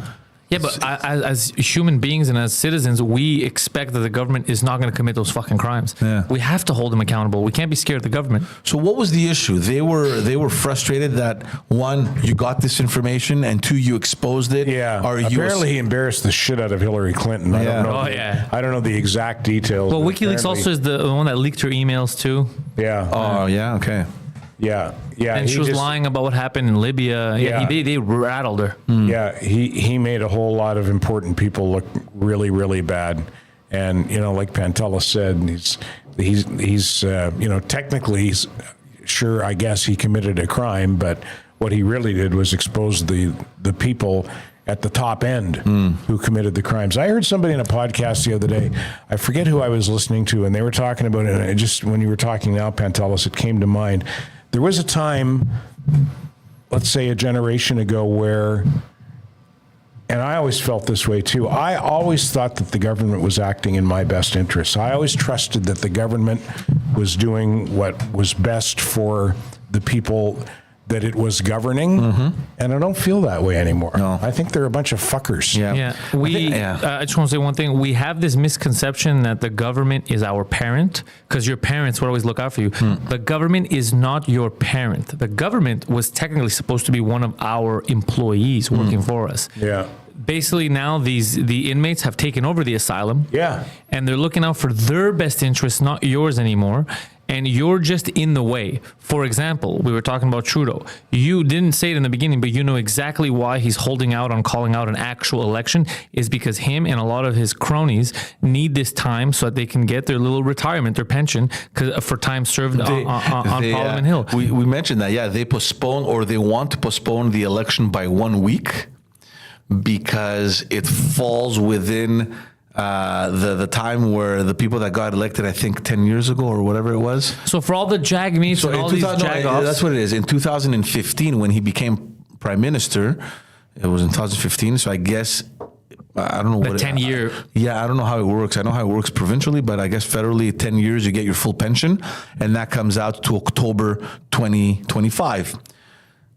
Yeah, but as human beings and as citizens, we expect that the government is not going to commit those fucking crimes. Yeah. We have to hold them accountable. We can't be scared of the government. So what was the issue? They were frustrated that, one, you got this information, and two, you exposed it. Yeah. Apparently he embarrassed the shit out of Hillary Clinton. I don't know. I don't know the exact details. Well, WikiLeaks also is the one that leaked her emails too. Yeah. Oh, yeah. Okay. Yeah. And she was lying about what happened in Libya. They rattled her. Yeah, he made a whole lot of important people look really, really bad. And like Pantelis said, he's technically sure, I guess he committed a crime, but what he really did was expose the people at the top end who committed the crimes. I heard somebody in a podcast the other day, I forget who I was listening to, and they were talking about it. And just when you were talking now, Pantelis, it came to mind. There was a time, let's say a generation ago, where, and I always felt this way too, I always thought that the government was acting in my best interests. I always trusted that the government was doing what was best for the people that it was governing, and I don't feel that way anymore. No. I think they're a bunch of fuckers. Yeah. I just want to say one thing. We have this misconception that the government is our parent, because your parents would always look out for you. The government is not your parent. The government was technically supposed to be one of our employees working for us. Yeah. Basically, now the inmates have taken over the asylum. Yeah. And they're looking out for their best interests, not yours anymore. and you're just in the way. For example, we were talking about Trudeau. You didn't say it in the beginning, but you know exactly why he's holding out on calling out an actual election is because him and a lot of his cronies need this time so that they can get their little retirement, their pension, for time served on Parliament Hill. We mentioned that, they postpone or they want to postpone the election by 1 week because it falls within the time where the people that got elected, I think 10 years ago or whatever it was. So for all the jag meets and all these jag-offs. That's what it is. In 2015, when he became prime minister, it was in 2015. So I guess, I don't know what 10-year. I don't know how it works. I know how it works provincially, but I guess federally, 10 years, you get your full pension. And that comes out to October 2025.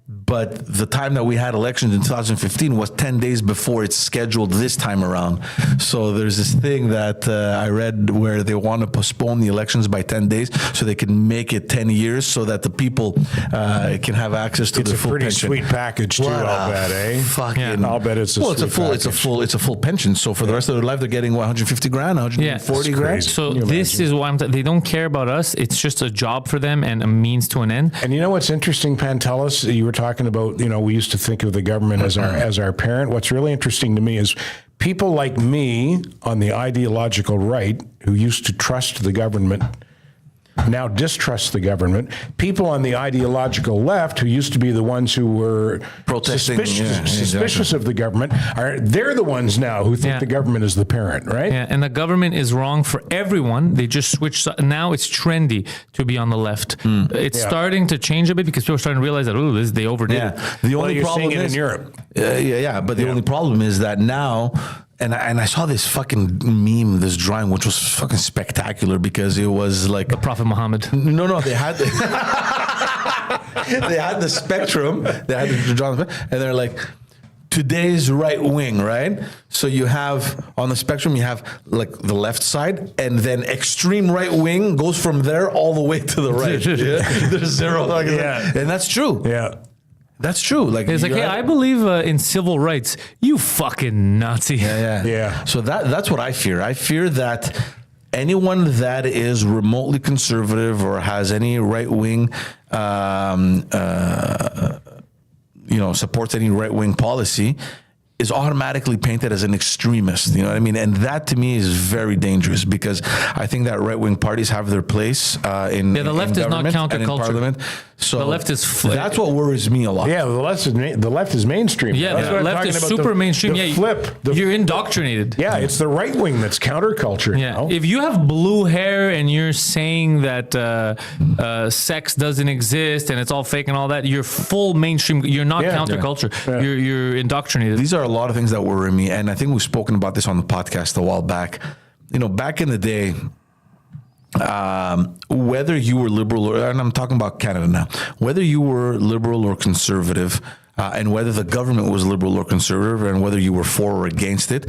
But the time that we had elections in 2015 was 10 days before it's scheduled this time around. So there's this thing that I read where they want to postpone the elections by 10 days so they can make it 10 years so that the people can have access to the full pension. It's a pretty sweet package too, I'll bet, eh? Fucking, I'll bet it's a it's a full pension. So for the rest of their life, they're getting 150 grand, 140 grand. So this is why they don't care about us. It's just a job for them and a means to an end. And you know what's interesting, Pantelis? You were talking about, we used to think of the government as our parent. What's really interesting to me is people like me on the ideological right who used to trust the government now distrust the government. People on the ideological left who used to be the ones who were protesting, suspicious of the government, they're the ones now who think the government is the parent, right? Yeah, and the government is wrong for everyone. They just switched. Now it's trendy to be on the left. It's starting to change a bit because people are starting to realize that, they overdid it. The only problem is in Europe. But the only problem is that now, and I saw this fucking meme, this drawing, which was fucking spectacular because it was like the Prophet Muhammad. No, they had they had the spectrum. They had the drawing, and they're like, today's right wing, right? So you have on the spectrum, you have like the left side, and then extreme right wing goes from there all the way to the right. There's zero, and that's true. Yeah. That's true. Like it's like, hey, I believe in civil rights. You fucking Nazi. Yeah. So that's what I fear. I fear that anyone that is remotely conservative or has any right wing, supports any right wing policy, is automatically painted as an extremist. You know what I mean? And that to me is very dangerous because I think that right wing parties have their place in the left is not counterculture. Parliament. So the left is that's what worries me a lot. Yeah, the left is mainstream. Yeah, that's the left is super mainstream. You're indoctrinated. Yeah, it's the right wing that's counterculture. Yeah, if you have blue hair and you're saying that sex doesn't exist and it's all fake and all that, you're full mainstream. You're not counterculture. Yeah. You're indoctrinated. These are a lot of things that worry me, and I think we've spoken about this on the podcast a while back. Back in the day, whether you were liberal and I'm talking about Canada now, whether you were liberal or conservative, and whether the government was liberal or conservative, and whether you were for or against it,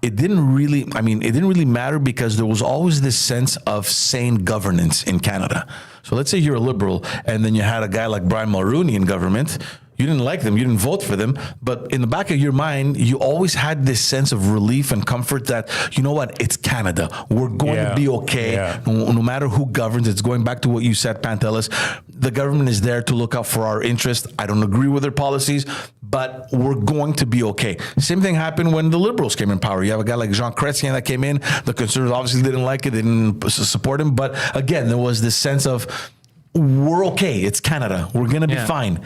it didn't really matter because there was always this sense of sane governance in Canada. So let's say you're a liberal, and then you had a guy like Brian Mulroney in government. You didn't like them, you didn't vote for them, but in the back of your mind, you always had this sense of relief and comfort that, you know what, it's Canada. We're going to be okay. Yeah. No matter who governs, it's going back to what you said, Pantelis. The government is there to look out for our interests. I don't agree with their policies, but we're going to be okay. Same thing happened when the Liberals came in power. You have a guy like Jean Chrétien that came in. The Conservatives obviously didn't like it, they didn't support him. But again, there was this sense of, we're okay. It's Canada. We're going to be fine.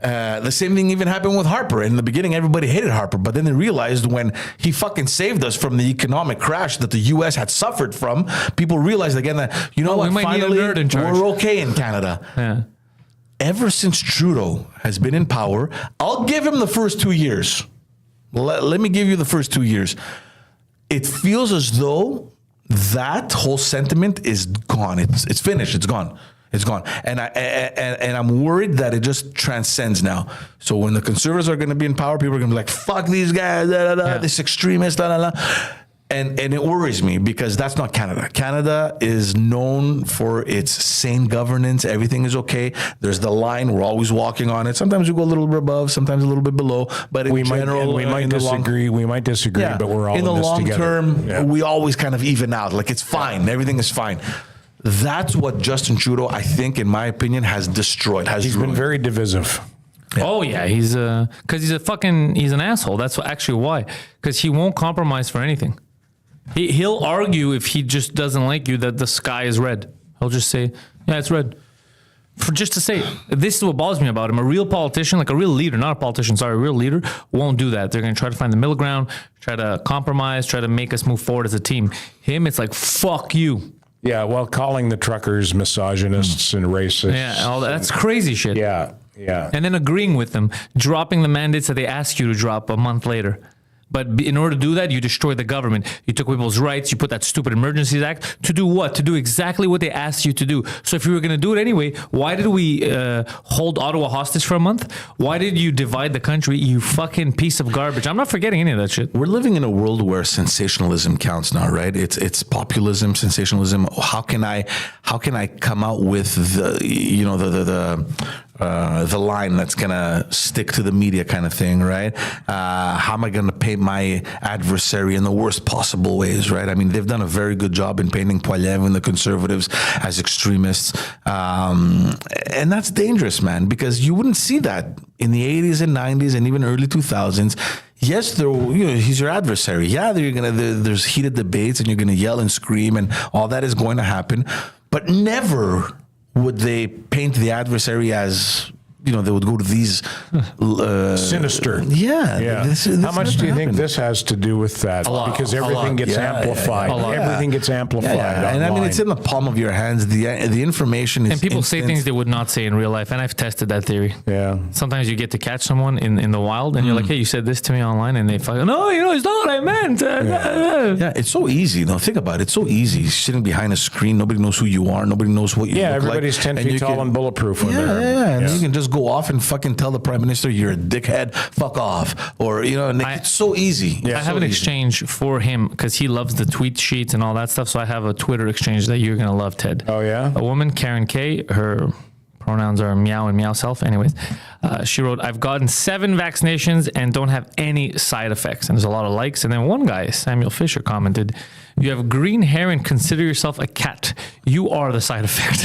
The same thing even happened with Harper. In the beginning, everybody hated Harper, but then they realized when he fucking saved us from the economic crash that the U.S. had suffered from, people realized again that, what, finally, we're okay in Canada. Yeah. Ever since Trudeau has been in power, I'll give him the first 2 years. Let me give you the first 2 years. It feels as though that whole sentiment is gone. It's finished. It's gone. It's gone, and I'm worried that it just transcends now. So when the Conservatives are going to be in power, people are going to be like, "Fuck these guys, this extremist, and it worries me because that's not Canada. Canada is known for its sane governance. Everything is okay. There's the line. We're always walking on it. Sometimes we go a little bit above, sometimes a little bit below. But in general, we might disagree. We might disagree, but we're all in the this long together. term. We always kind of even out. Like it's fine. Everything is fine. That's what Justin Trudeau, I think, in my opinion, has destroyed. He's been very divisive. Oh yeah, he's because he's an asshole. That's actually why. Because he won't compromise for anything. He'll argue if he just doesn't like you that the sky is red. He'll just say, yeah, it's red. For just to say, this is what bothers me about him. A real politician, like a real leader, not a politician, sorry, a real leader won't do that. They're going to try to find the middle ground, try to compromise, try to make us move forward as a team. Him, it's like, fuck you. Yeah, well, calling the truckers misogynists and racists. Yeah, all that, that's crazy shit. Yeah. And then agreeing with them, dropping the mandates that they ask you to drop a month later. But in order to do that, you destroy the government. You took people's rights. You put that stupid Emergencies Act to do what? To do exactly what they asked you to do. So if you were going to do it anyway, why did we hold Ottawa hostage for a month? Why did you divide the country, you fucking piece of garbage? I'm not forgetting any of that shit. We're living in a world where sensationalism counts now, right? It's populism, sensationalism. How can I come out with the line that's gonna stick to the media kind of thing, right? How am I gonna paint my adversary in the worst possible ways, right? I mean, they've done a very good job in painting Poilievre and the Conservatives as extremists, and that's dangerous, man, because you wouldn't see that in the 80s and 90s and even early 2000s. Yes, he's your adversary. Yeah, there's heated debates and you're gonna yell and scream and all that is going to happen, but never would they paint the adversary as, they would go to these sinister. Yeah. This How much do you think this has to do with that? Because everything gets amplified. Everything gets amplified. And I mean, it's in the palm of your hands. The information is. And people instant. say things they would not say in real life, and I've tested that theory. Yeah. Sometimes you get to catch someone in the wild, and you're like, "Hey, you said this to me online," and they fucking, "No, it's not what I meant." Yeah, it's so easy. Think about it. It's so easy. Sitting behind a screen, nobody knows who you are. Nobody knows what you look like. Yeah, everybody's 10 feet tall and bulletproof when they're. Yeah, and you can just go off and fucking tell the prime minister you're a dickhead, fuck off, or it's so easy. I have an exchange for him because he loves the tweet sheets and all that stuff. So I have a Twitter exchange that you're gonna love, Ted. Oh yeah. A woman, Karen K. Her pronouns are meow and meow self. Anyways, she wrote, "I've gotten 7 vaccinations and don't have any side effects." And there's a lot of likes. And then one guy, Samuel Fisher, commented, "You have green hair and consider yourself a cat. You are the side effect."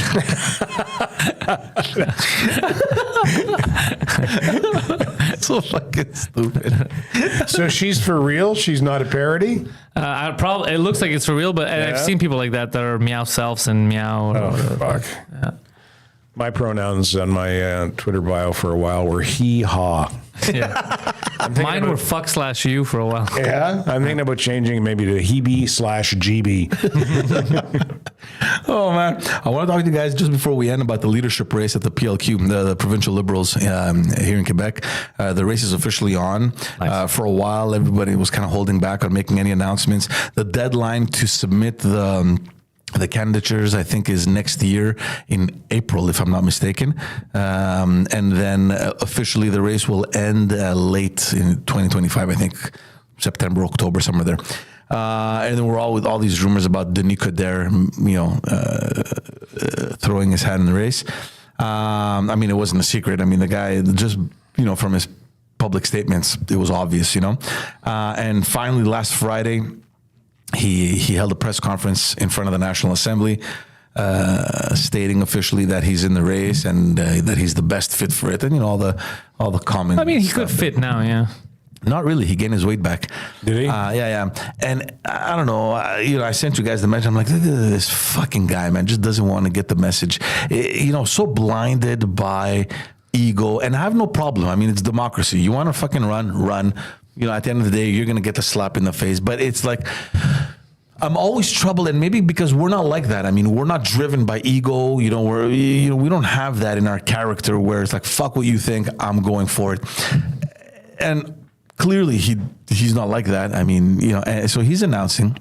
So fucking stupid. So she's for real? She's not a parody? It looks like it's for real, but I've seen people like that are meow selves and meow. Oh, fuck. Yeah. My pronouns on my Twitter bio for a while were he, ha. Yeah. Mine were fuck/you for a while. Yeah? I'm thinking about changing maybe to Hebe/GB. Oh, man. I want to talk to you guys just before we end about the leadership race at the PLQ, the Provincial Liberals here in Quebec. The race is officially on. Nice. For a while, everybody was kind of holding back on making any announcements. The deadline to submit the candidatures, I think, is next year in April, if I'm not mistaken. And then officially the race will end late in 2025, I think, September, October, somewhere there. And then we're all with all these rumors about Denis Coderre, throwing his hat in the race. I mean, it wasn't a secret. I mean, the guy just, from his public statements, it was obvious, And finally, last Friday, he held a press conference in front of the National Assembly, stating officially that he's in the race and that he's the best fit for it, and all the comments. I mean, he could fit now, yeah. Not really. He gained his weight back. Did he? Yeah. And I don't know. I sent you guys the message. I'm like, this fucking guy, man, just doesn't want to get the message. So blinded by ego, and I have no problem. I mean, it's democracy. You want to fucking run. At the end of the day, you're going to get the slap in the face. But it's like, I'm always troubled, and maybe because we're not like that. I mean, we're not driven by ego. We don't have that in our character where it's like, fuck what you think, I'm going for it. And clearly he's not like that. I mean, so he's announcing.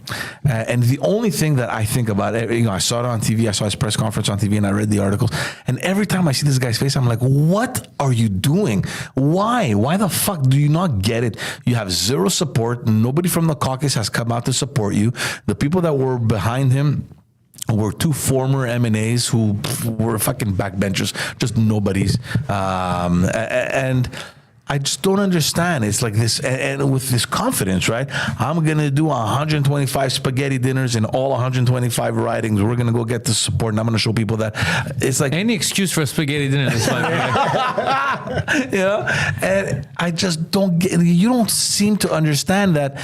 And the only thing that I think about it, I saw it on TV, I saw his press conference on TV, and I read the articles. And every time I see this guy's face, I'm like, what are you doing? Why? Why the fuck do you not get it? You have zero support. Nobody from the caucus has come out to support you. The people that were behind him were 2 former MNAs who were fucking backbenchers, just nobodies. And I just don't understand. It's like this, and with this confidence, right? I'm going to do 125 spaghetti dinners in all 125 ridings. We're going to go get the support, and I'm going to show people that it's like Any excuse for a spaghetti dinner is fine. Right? you know, and I just don't get. You don't seem to understand that.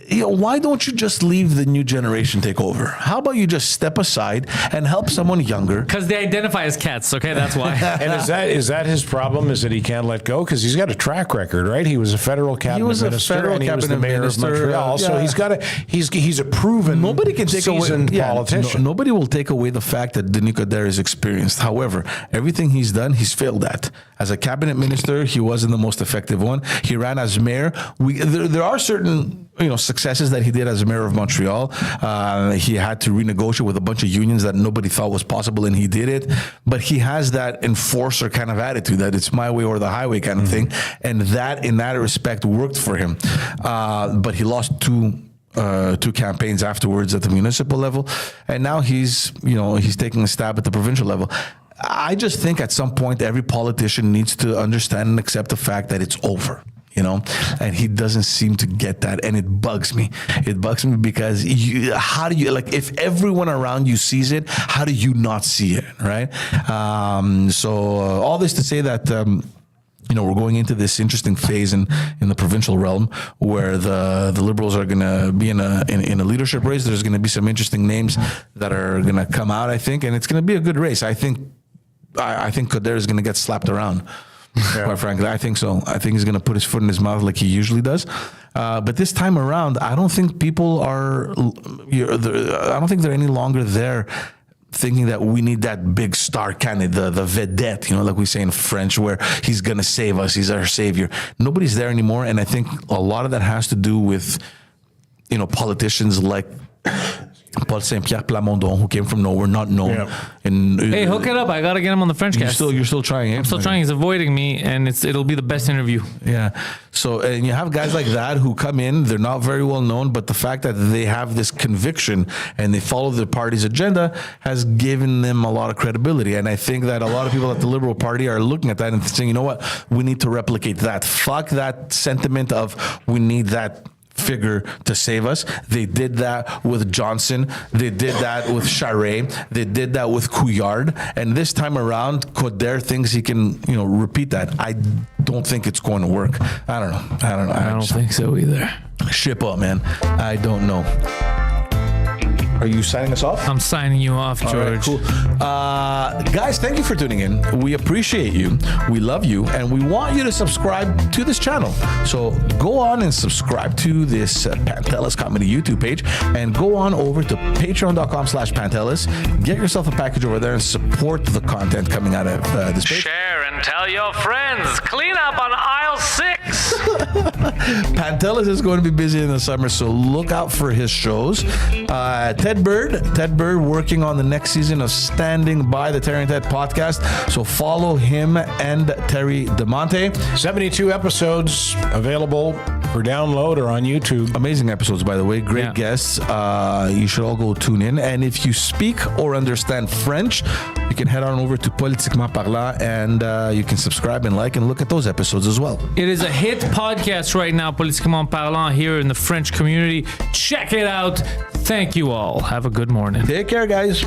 Why don't you just leave the new generation take over? How about you just step aside and help someone younger? Because they identify as cats, okay? That's why. And is that his problem? Is that he can't let go? Because he's got a track record, right? He was a federal cabinet minister, and he was the mayor of Montreal. So he's a proven Nobody can take seasoned away, politician. Nobody will take away the fact that Denis Coderre is experienced. However, everything he's done, he's failed at. As a cabinet minister, he wasn't the most effective one. He ran as mayor. There are certain successes that he did as mayor of Montreal. He had to renegotiate with a bunch of unions that nobody thought was possible, and he did it. But he has that enforcer kind of attitude that it's my way or the highway kind of thing, and that in that respect worked for him. But he lost two campaigns afterwards at the municipal level, and now he's taking a stab at the provincial level. I just think at some point every politician needs to understand and accept the fact that it's over. And he doesn't seem to get that, and it bugs me. It bugs me because how do you, like, if everyone around you sees it, how do you not see it, right? So all this to say that we're going into this interesting phase in the provincial realm where the Liberals are going to be in a leadership race. There's going to be some interesting names that are going to come out, I think, and it's going to be a good race. I think Coderre is going to get slapped around. Yeah. Quite frankly, I think so. I think he's going to put his foot in his mouth like he usually does. But this time around, I don't think people are. I don't think they're any longer there thinking that we need that big star candidate, the vedette, like we say in French, where he's going to save us. He's our savior. Nobody's there anymore, and I think a lot of that has to do with politicians like Paul Saint-Pierre Plamondon, who came from nowhere, not known. Yeah. And hey, hook it up! I gotta get him on the French cast. You're still trying. I'm still trying. He's avoiding me, and it'll be the best interview. Yeah. So, and you have guys like that who come in. They're not very well known, but the fact that they have this conviction and they follow the party's agenda has given them a lot of credibility. And I think that a lot of people at the Liberal Party are looking at that and saying, you know what, we need to replicate that. Fuck that sentiment of we need that figure to save us. They did that with Johnson. They did that with Charest. They did that with Couillard. And this time around, Coderre thinks he can, repeat that. I don't think it's going to work. I don't know. I don't think so either. Ship up, man. I don't know. Are you signing us off? I'm signing you off, George. All right, cool. Guys, thank you for tuning in. We appreciate you. We love you. And we want you to subscribe to this channel. So go on and subscribe to this Pantelis Comedy YouTube page. And go on over to patreon.com/Pantelis. Get yourself a package over there and support the content coming out of this page. Share and tell your friends. Clean up on aisle 6. Pantelis is going to be busy in the summer, so look out for his shows. Ted Bird working on the next season of Standing By the Terry and Ted podcast. So follow him and Terry DeMonte. 72 episodes available for download or on YouTube. Amazing episodes, by the way. Great guests. You should all go tune in. And if you speak or understand French, you can head on over to Politiquement Parlant and you can subscribe and like and look at those episodes as well. It is a hit podcast right now, Politiquement Parlant, here in the French community. Check it out. Thank you all. Have a good morning. Take care, guys.